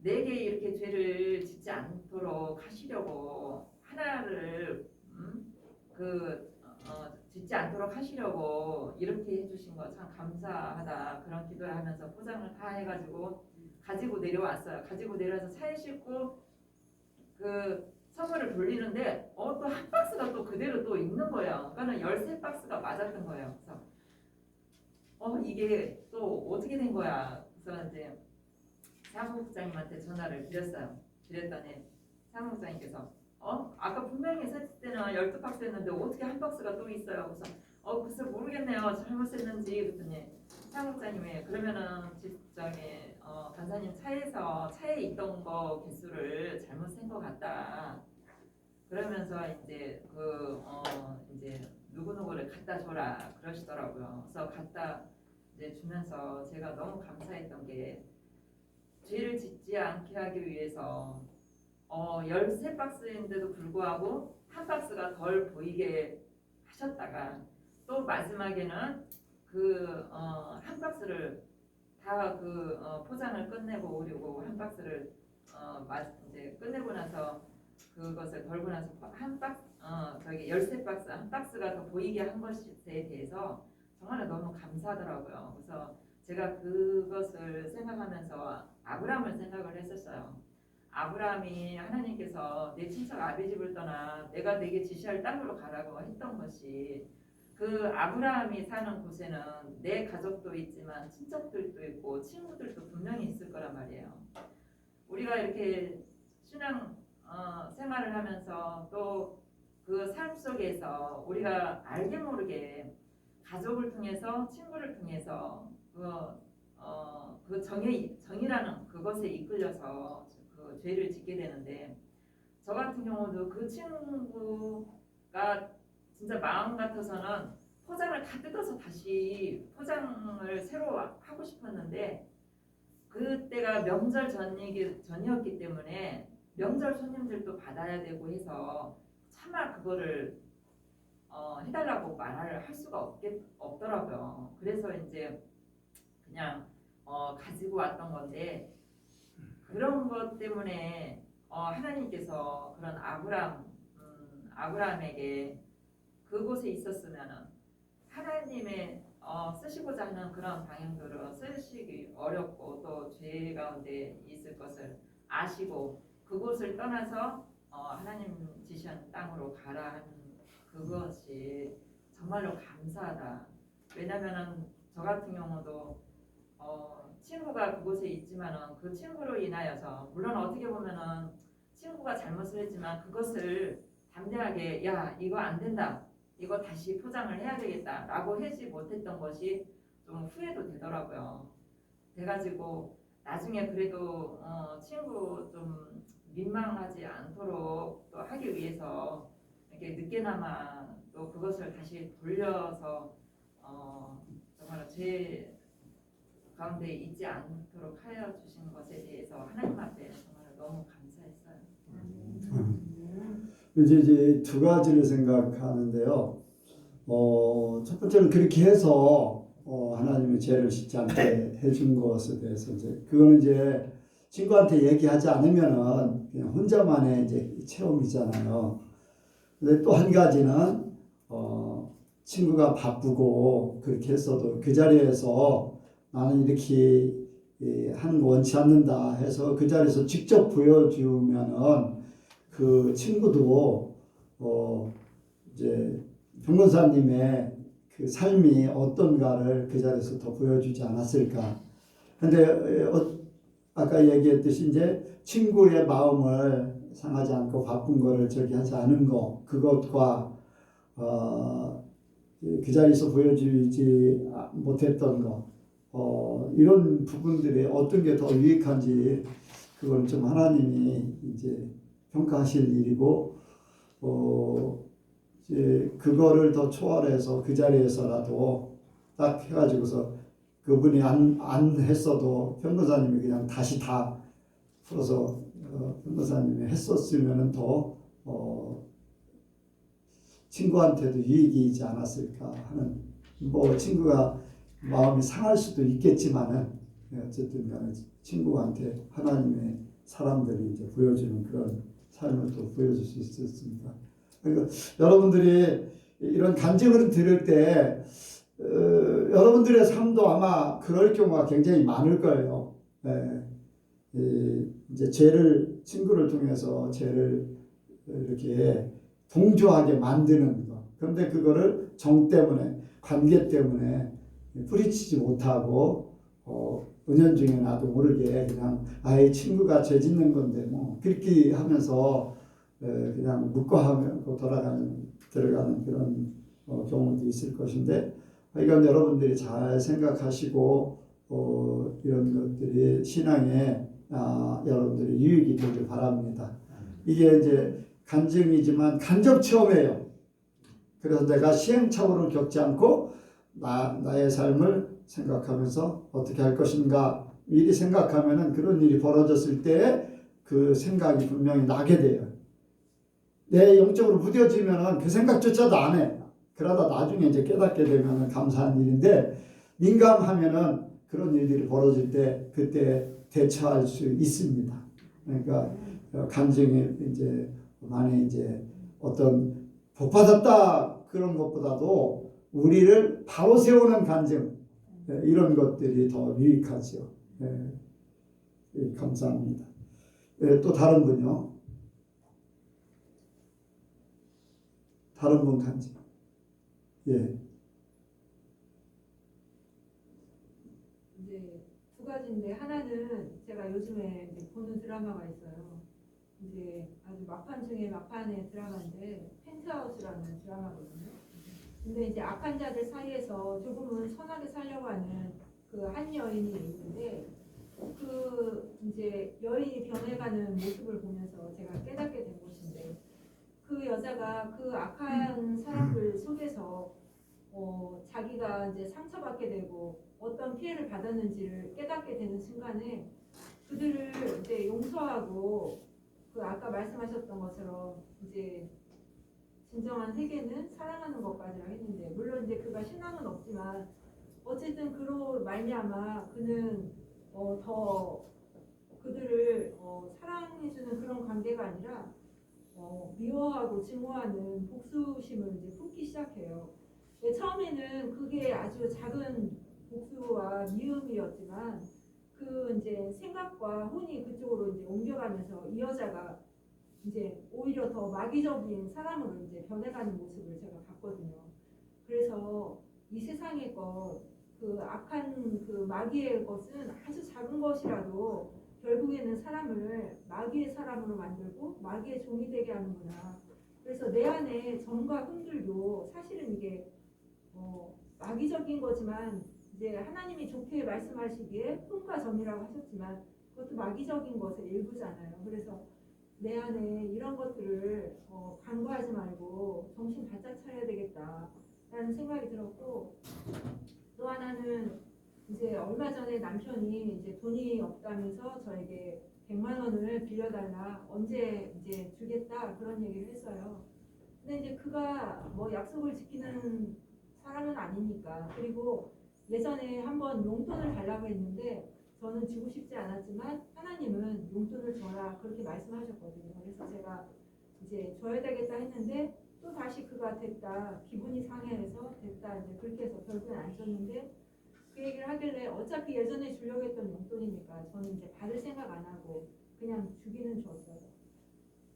내게 이렇게 죄를 짓지 않도록 하시려고 하나를 짓지 않도록 하시려고 이렇게 해주신 거 참 감사하다 그런 기도를 하면서 포장을 다 해가지고 가지고 내려왔어요. 가지고 내려와서 차에 싣고 그 선물을 돌리는데 또 한 박스가 또 그대로 또 있는 거예요. 그러니까 13박스가 맞았던 거예요. 그래서 이게 또 어떻게 된 거야. 그래서 이제 사무국장님한테 전화를 드렸어요. 드렸더니 사무국장님께서 아까 분명히 셌을 때는 12박스 했는데 어떻게 한 박스가 또 있어요. 그래서 글쎄 모르겠네요. 잘못했는지. 그랬더니 사무국장님이 그러면은 간사님 차에 있던 거 개수를 잘못 센 것 같다. 그러면서 이제 이제 누구누구를 갖다 줘라 그러시더라고요. 그래서 갖다 이제 주면서 제가 너무 감사했던 게 죄를 짓지 않게 하기 위해서 13박스인데도 불구하고 한 박스가 덜 보이게 하셨다가 또 마지막에는 한 박스를 다 포장을 끝내고 오려고 한 박스를 이제 끝내고 나서 그것을 덜고 나서 한 박스 13박스 한 박스가 더 보이게 한 것에 대해서 정말 너무 감사하더라고요. 그래서 제가 그것을 생각하면서 아브라함을 생각을 했었어요. 아브라함이 하나님께서 내 친척 아비집을 떠나 내가 내게 지시할 땅으로 가라고 했던 것이 그 아브라함이 사는 곳에는 내 가족도 있지만 친척들도 있고 친구들도 분명히 있을 거란 말이에요. 우리가 이렇게 신앙 생활을 하면서 또 그 삶 속에서 우리가 알게 모르게 가족을 통해서 친구를 통해서 그 정이라는 그것에 이끌려서 그 죄를 짓게 되는데 저 같은 경우도 그 친구가 진짜 마음 같아서는 포장을 다 뜯어서 다시 포장을 새로 하고 싶었는데 그때가 명절 전이었기 때문에 명절 손님들도 받아야 되고 해서 차마 그거를 해달라고 말을 할 수가 없더라고요. 그래서 이제 그냥 가지고 왔던 건데 그런 것 때문에 하나님께서 그런 아브라함에게 그곳에 있었으면은 하나님의 쓰시고자 하는 그런 방향들을 쓰시기 어렵고 또 죄 가운데 있을 것을 아시고 그곳을 떠나서 하나님 지시한 땅으로 가라 하는 그것이 정말로 감사하다. 왜냐면은 저 같은 경우도 친구가 그곳에 있지만은 그 친구로 인하여서 물론 어떻게 보면은 친구가 잘못을 했지만 그것을 담대하게 야 이거 안 된다, 이거 다시 포장을 해야 되겠다라고 하지 못했던 것이 좀 후회도 되더라고요. 돼가지고 나중에 그래도 친구 좀 민망하지 않도록 또 하기 위해서 이렇게 늦게나마 또 그것을 다시 돌려서 정말 제 가운데 있지 않도록 하여 주신 것에 대해서 하나님 앞에 정말 너무 감사했어요. 이제 두 가지를 생각하는데요. 첫 번째는 그렇게 해서 하나님이 죄를 짓지 않게 해준 것에 대해서 이제 그거는 이제 친구한테 얘기하지 않으면은 그냥 혼자만의 이제 체험이잖아요. 근데 또 한 가지는 친구가 바쁘고 그렇게 했어도 그 자리에서 나는 이렇게 하는 거 원치 않는다 해서 그 자리에서 직접 보여주면은 그 친구도 이제 변호사님의 그 삶이 어떤가를 그 자리에서 더 보여주지 않았을까. 근데 아까 얘기했듯이 이제 친구의 마음을 상하지 않고 바쁜 거를 저기 하지 않은 거, 그것과 그 자리에서 보여주지 못했던 거, 이런 부분들이 어떤 게 더 유익한지 그건 좀 하나님이 이제 평가하실 일이고, 이제 그거를 더 초월해서 그 자리에서라도 딱 해가지고서 그분이 안 했어도 변호사님이 그냥 다시 다 풀어서 변호사님이 했었으면은 더 친구한테도 유익이지 않았을까 하는, 뭐 친구가 마음이 상할 수도 있겠지만은 어쨌든 간에 친구한테 하나님의 사람들이 이제 보여주는 그런 삶을 또 보여줄 수 있었습니다. 그러니까 여러분들이 이런 간증을 들을 때 여러분들의 삶도 아마 그럴 경우가 굉장히 많을 거예요. 이제 죄를, 친구를 통해서 죄를 이렇게 동조하게 만드는 거. 그런데 그거를 정 때문에, 관계 때문에 뿌리치지 못하고 은연중에 나도 모르게 그냥 아예 친구가 죄 짓는 건데 뭐 그렇게 하면서 그냥 묵과하고 들어가는 그런 경우도 있을 것인데, 하여간 여러분들이 잘 생각하시고 이런 것들이 신앙에 여러분들이 유익이 되길 바랍니다. 이게 이제 간증이지만 간접 체험이에요. 그래서 내가 시행착오를 겪지 않고 나의 삶을 생각하면서 어떻게 할 것인가 미리 생각하면은 그런 일이 벌어졌을 때 그 생각이 분명히 나게 돼요. 내 영적으로 무뎌지면은 그 생각조차도 안 해. 그러다 나중에 이제 깨닫게 되면은 감사한 일인데, 민감하면은 그런 일들이 벌어질 때 그때 대처할 수 있습니다. 그러니까 간증이 이제 많이 이제 어떤 복 받았다 그런 것보다도 우리를 바로 세우는 간증, 이런 것들이 더 유익하죠. 감사합니다. 또 다른 분요. 다른 분 간증. 이제 두 가지인데, 하나는 제가 요즘에 이제 보는 드라마가 있어요. 이제 아주 막판 중에 막판의 드라마인데 펜트하우스라는 드라마거든요. 근데 이제 악한 자들 사이에서 조금은 선하게 살려고 하는 그 한 여인이 있는데, 그 이제 여인이 변해가는 모습을 보면서 제가 깨닫게 된 것인데, 그 여자가 그 악한 사람들 속에서 자기가 이제 상처받게 되고 어떤 피해를 받았는지를 깨닫게 되는 순간에 그들을 이제 용서하고, 그 아까 말씀하셨던 것처럼 이제 진정한 세계는 사랑하는 것까지라 했는데, 물론 이제 그가 신앙은 없지만 어쨌든 그로 말미암아 그는 더 그들을 사랑해주는 그런 관계가 아니라 미워하고 증오하는 복수심을 이제 품기 시작해요. 처음에는 그게 아주 작은 복수와 미움이었지만 그 이제 생각과 혼이 그쪽으로 이제 옮겨가면서 이 여자가 이제 오히려 더 마귀적인 사람으로 이제 변해가는 모습을 제가 봤거든요. 그래서 이 세상의 그 악한 그 마귀의 것은 아주 작은 것이라도 결국에는 사람을 마귀의 사람으로 만들고 마귀의 종이 되게 하는구나. 그래서 내 안에 점과 흠들도 사실은 이게 마귀적인 거지만 이제 하나님이 좋게 말씀하시기에 흠과 점이라고 하셨지만 그것도 마귀적인 것의 일부잖아요. 그래서 내 안에 이런 것들을 간과하지 말고 정신 바짝 차려야 되겠다라는 생각이 들었고, 또 하나는 이제 얼마 전에 남편이 이제 돈이 없다면서 저에게 100만 원을 빌려달라, 언제 이제 주겠다 그런 얘기를 했어요. 근데 이제 그가 뭐 약속을 지키는 사람은 아니니까. 그리고 예전에 한번 용돈을 달라고 했는데 저는 주고 싶지 않았지만 하나님은 용돈을 줘라 그렇게 말씀하셨거든요. 그래서 제가 이제 줘야 되겠다 했는데 또 다시 그가 됐다, 기분이 상해서 됐다, 이제 그렇게 해서 결국엔 안 줬는데, 그 얘기를 하길래 어차피 예전에 주려고 했던 용돈이니까 저는 이제 받을 생각 안 하고 그냥 주기는 줬어요.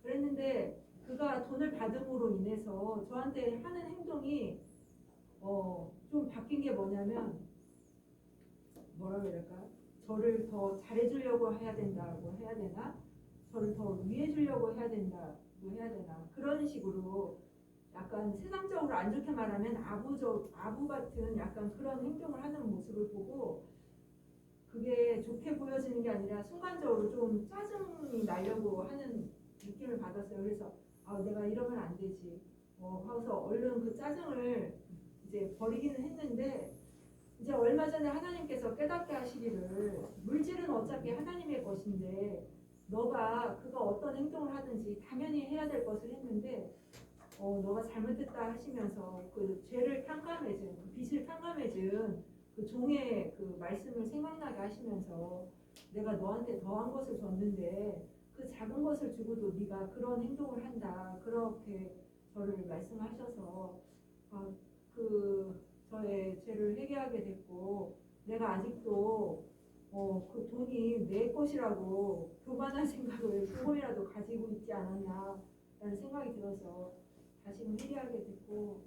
그랬는데 그가 돈을 받음으로 인해서 저한테 하는 행동이 좀 바뀐 게 뭐냐면, 뭐라 그럴까? 저를 더 잘해주려고 해야 된다고 해야 되나? 저를 더 위해주려고 해야 된다고 해야 되나? 그런 식으로 약간 세상적으로 안 좋게 말하면 아부 같은 약간 그런 행동을 하는 모습을 보고, 그게 좋게 보여지는 게 아니라 순간적으로 좀 짜증이 나려고 하는 느낌을 받았어요. 그래서 내가 이러면 안 되지 하고서 얼른 그 짜증을 이제 버리기는 했는데, 이제 얼마 전에 하나님께서 깨닫게 하시기를, 물질은 어차피 하나님의 것인데 너가 그가 어떤 행동을 하든지 당연히 해야 될 것을 했는데 너가 잘못했다 하시면서 그 죄를 탕감해준, 그 빚을 탕감해준 그 종의 그 말씀을 생각나게 하시면서, 내가 너한테 더한 것을 줬는데 그 작은 것을 주고도 네가 그런 행동을 한다, 그렇게 저를 말씀하셔서 그 저의 죄를 회개하게 됐고, 내가 아직도 그 돈이 내 것이라고 교만한 생각을 조금이라도 가지고 있지 않았냐라는 생각이 들어서 다시금 회개하게 됐고,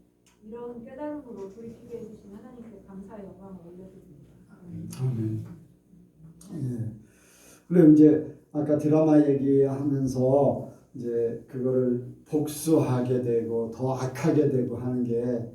이런 깨달음으로 돌이키게 해주신 하나님께 감사의 영광을 올려드립니다. 아멘. 예. 그리고 이제 아까 드라마 얘기하면서 이제 그거를 복수하게 되고 더 악하게 되고 하는 게,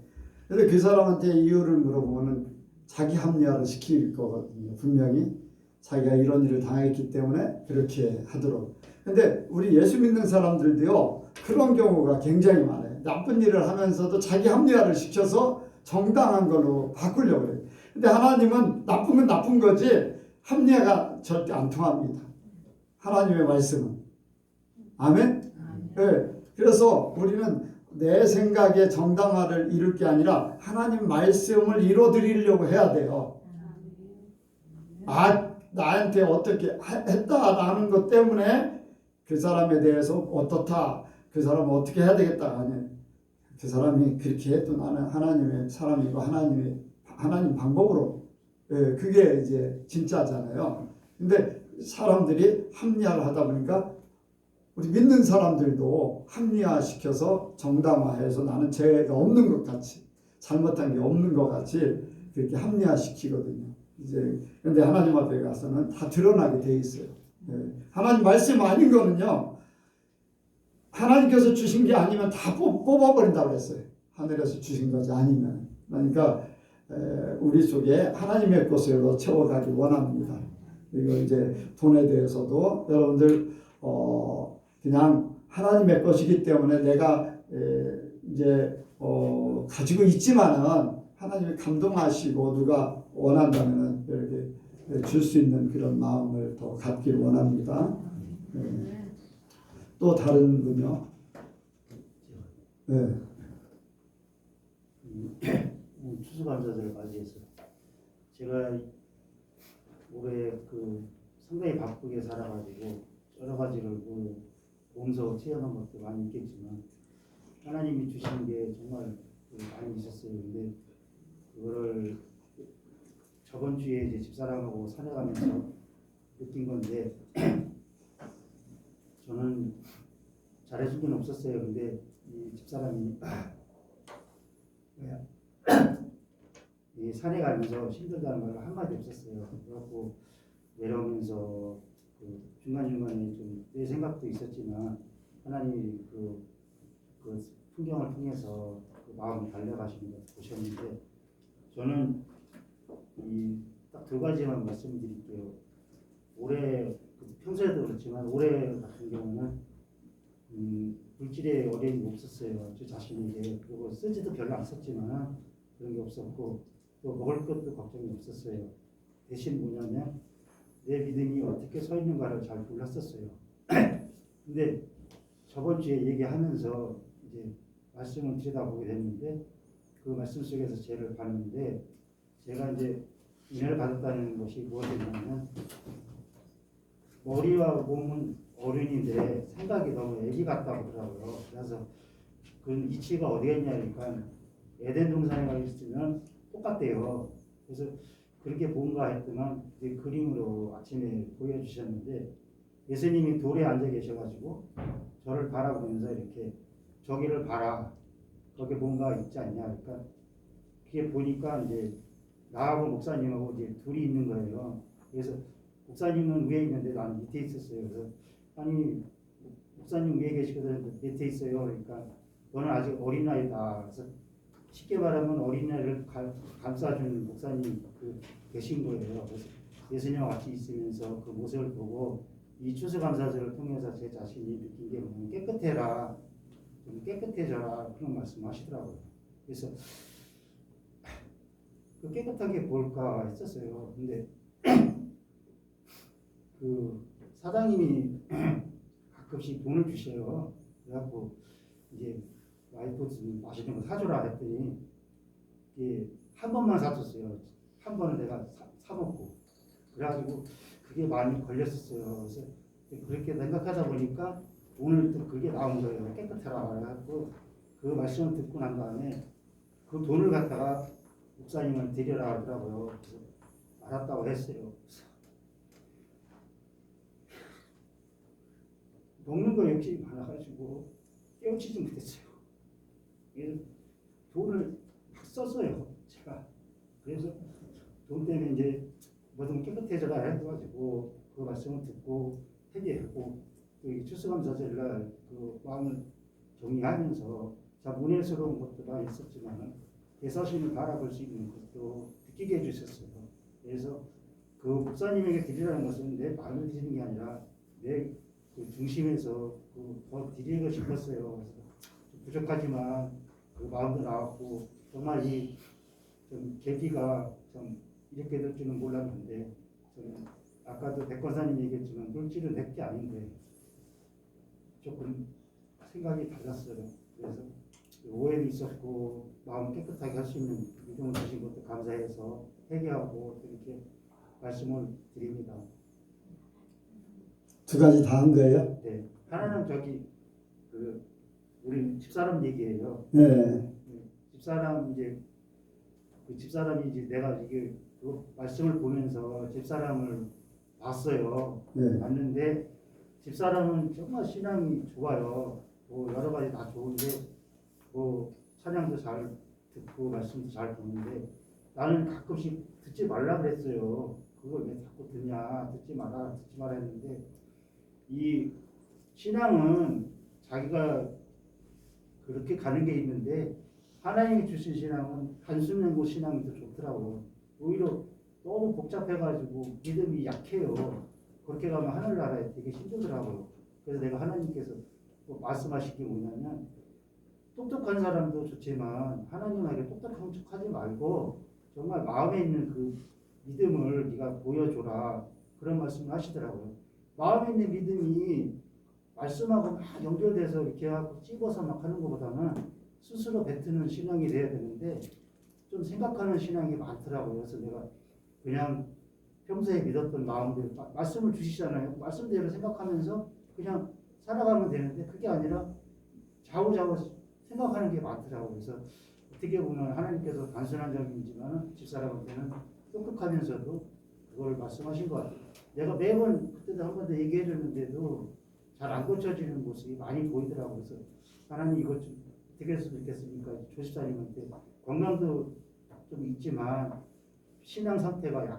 근데 그 사람한테 이유를 물어보면은 자기 합리화를 시킬 거거든요. 분명히 자기가 이런 일을 당했기 때문에 그렇게 하도록. 근데 우리 예수 믿는 사람들도요, 그런 경우가 굉장히 많아요. 나쁜 일을 하면서도 자기 합리화를 시켜서 정당한 걸로 바꾸려고 그래요. 근데 하나님은 나쁜 건 나쁜 거지 합리화가 절대 안 통합니다. 하나님의 말씀은. 아멘? 네. 그래서 우리는 내 생각의 정당화를 이룰 게 아니라 하나님 말씀을 이뤄드리려고 해야 돼요. 나한테 어떻게 했다라는 것 때문에 그 사람에 대해서 어떻다, 그 사람은 어떻게 해야 되겠다, 아니, 그 사람이 그렇게 해도 나는 하나님의 사람이고 하나님 방법으로, 그게 이제 진짜잖아요. 근데 사람들이 합리화를 하다 보니까 우리 믿는 사람들도 합리화시켜서 정당화해서 나는 죄가 없는 것 같이, 잘못한 게 없는 것 같이 그렇게 합리화시키거든요. 이제 근데 하나님 앞에 가서는 다 드러나게 돼 있어요. 하나님 말씀 아닌 거는요, 하나님께서 주신 게 아니면 다 뽑아버린다고 그랬어요. 하늘에서 주신 것이 아니면. 그러니까 우리 속에 하나님의 것으로 채워가기 원합니다. 그리고 이제 돈에 대해서도 여러분들 그냥 하나님의 것이기 때문에 내가 이제 가지고 있지만은 하나님이 감동하시고 누가 원한다면은 이렇게 줄 수 있는 그런 마음을 더 갖길 원합니다. 또 다른 분요? 네. 추수감사절을 맞이해서 제가 올해 상당히 바쁘게 살아가지고 여러 가지를 몸소 체험한 것도 많이 있겠지만 하나님이 주신 게 정말 많이 있었어요. 근데 그거를 저번 주에 이제 집사람하고 산에 가면서 느낀 건데 저는 잘해준 건 없었어요. 근데 이 집사람이 이 산에 가면서 힘들다는 말을 한마디 없었어요. 그래갖고 내려오면서 중간중간에 좀 내 생각도 있었지만 하나님이 그 풍경을 통해서 그 마음이 달려가시는 걸 보셨는데 저는 이 딱 두 가지만 말씀드릴게요. 올해 평소에도 그렇지만 올해 같은 경우는 물질에 어려움이 없었어요. 저 자신에게. 그리고 쓰지도 별로 안 썼지만 그런 게 없었고 또 먹을 것도 걱정이 없었어요. 대신 뭐냐면 내 믿음이 어떻게 서 있는가를 잘 몰랐었어요. 근데 저번 주에 얘기하면서 이제 말씀을 들여다보게 됐는데 그 말씀 속에서 죄를 봤는데 제가 이제 은혜를 받았다는 것이 무엇이냐면 머리와 몸은 어른인데 생각이 너무 애기 같다고 그러더라고요. 그래서 그 이치가 어디에 있냐니까 에덴 동산에 가 있으면 똑같대요. 그래서 그렇게 뭔가 했더만 이제 그림으로 아침에 보여주셨는데 예수님이 돌에 앉아 계셔가지고 저를 바라보면서 이렇게 저기를 봐라. 거기 뭔가 있지 않냐. 그러니까 그게 보니까 이제 나하고 목사님하고 이제 둘이 있는 거예요. 그래서 목사님은 위에 있는데 나는 밑에 있었어요. 그래서 아니 목사님 위에 계시거든 밑에 있어요. 그러니까 너는 아직 어린아이다. 그래서 쉽게 말하면 어린아이를 감싸주는 목사님 계신 거예요. 그래서 예수님과 같이 있으면서 그 모습을 보고 이 추수감사절을 통해서 제 자신이 느낀 게 뭐냐면 깨끗해라. 좀 깨끗해져라. 그런 말씀하시더라고요. 그래서 그 깨끗하게 볼까 했었어요. 근데 그 사장님이 가끔씩 돈을 주셔요. 그래갖고 이제 와이프 좀 맛있는 거 사줘라 했더니 이게 한 번만 사줬어요. 한 번은 내가 사 먹고 그래가지고 그게 많이 걸렸었어요. 그래서 그렇게 생각하다 보니까 오늘 또 그게 나온 거예요. 깨끗하라 그래갖고 그 말씀을 듣고 난 다음에 그 돈을 갖다가 목사님을 드려라 하더라고요. 그래서 알았다고 했어요. 먹는 거 욕심이 많아가지고 깨우치지 못했어요. 그래서 돈을 막 썼어요. 제가. 그래서 돈 때문에 이제 뭐든 깨끗해져라 해가지고 그 말씀을 듣고 회개하고 또 추수감사절날 그 마음을 정리하면서 참 은혜스러운 것도 다 있었지만 대사심을 바라볼 수 있는 것도 느끼게 해주셨어요. 그래서 그 목사님에게 드리라는 것은 내 마음을 드리는 게 아니라 내 그 중심에서 더 드리고 싶었어요. 그래서 부족하지만 그 마음도 나왔고 정말 이 좀 계기가 좀 이렇게 될 줄은 몰랐는데 저는 아까도 백권사님 얘기했지만 물질은 내 게 아닌데 조금 생각이 달랐어요. 그래서 오해도 있었고 마음 깨끗하게 할 수 있는 믿음을 주신 것도 감사해서 회개하고 이렇게 말씀을 드립니다. 두 가지 다 한 거예요? 네, 하나는 저기 그 우리 집사람 얘기예요. 네. 집사람 이제 그 집사람이 이제 내가 이게 그 말씀을 보면서 집사람을 봤어요. 네. 봤는데 집사람은 정말 신앙이 좋아요. 뭐 여러 가지 다 좋은데 뭐 찬양도 잘 듣고 말씀도 잘 듣는데 나는 가끔씩 듣지 말라 그랬어요. 그걸 왜 자꾸 듣냐, 듣지 마라 했는데 이 신앙은 자기가 그렇게 가는 게 있는데 하나님이 주신 신앙은 단순 연구 신앙이 더 좋더라고. 오히려 너무 복잡해가지고 믿음이 약해요. 그렇게 가면 하늘나라에 되게 힘들더라고요. 그래서 내가 하나님께서 뭐 말씀하신 게 뭐냐면 똑똑한 사람도 좋지만 하나님에게 똑똑한 척하지 말고 정말 마음에 있는 그 믿음을 네가 보여줘라. 그런 말씀을 하시더라고요. 마음에 있는 믿음이 말씀하고 막 연결돼서 이렇게 하고 찝어서 막 하는 것보다는 스스로 뱉는 신앙이 돼야 되는데 좀 생각하는 신앙이 많더라고요. 그래서 내가 그냥 평소에 믿었던 마음대로 말씀을 주시잖아요. 말씀대로 생각하면서 그냥 살아가면 되는데 그게 아니라 좌우좌우 생각하는 게 많더라고요. 그래서 어떻게 보면 하나님께서 단순한 점이지만 집사람한테는 똑똑하면서도 그걸 말씀하신 것 같아요. 내가 매번 그때도 한 번 더 얘기해 줬는데도 잘 안 고쳐지는 모습이 많이 보이더라고요. 그래서 하나님 이것 좀 어떻게 했으면 좋겠습니까? 조집사님한테 건강도 좀 있지만 신앙 상태가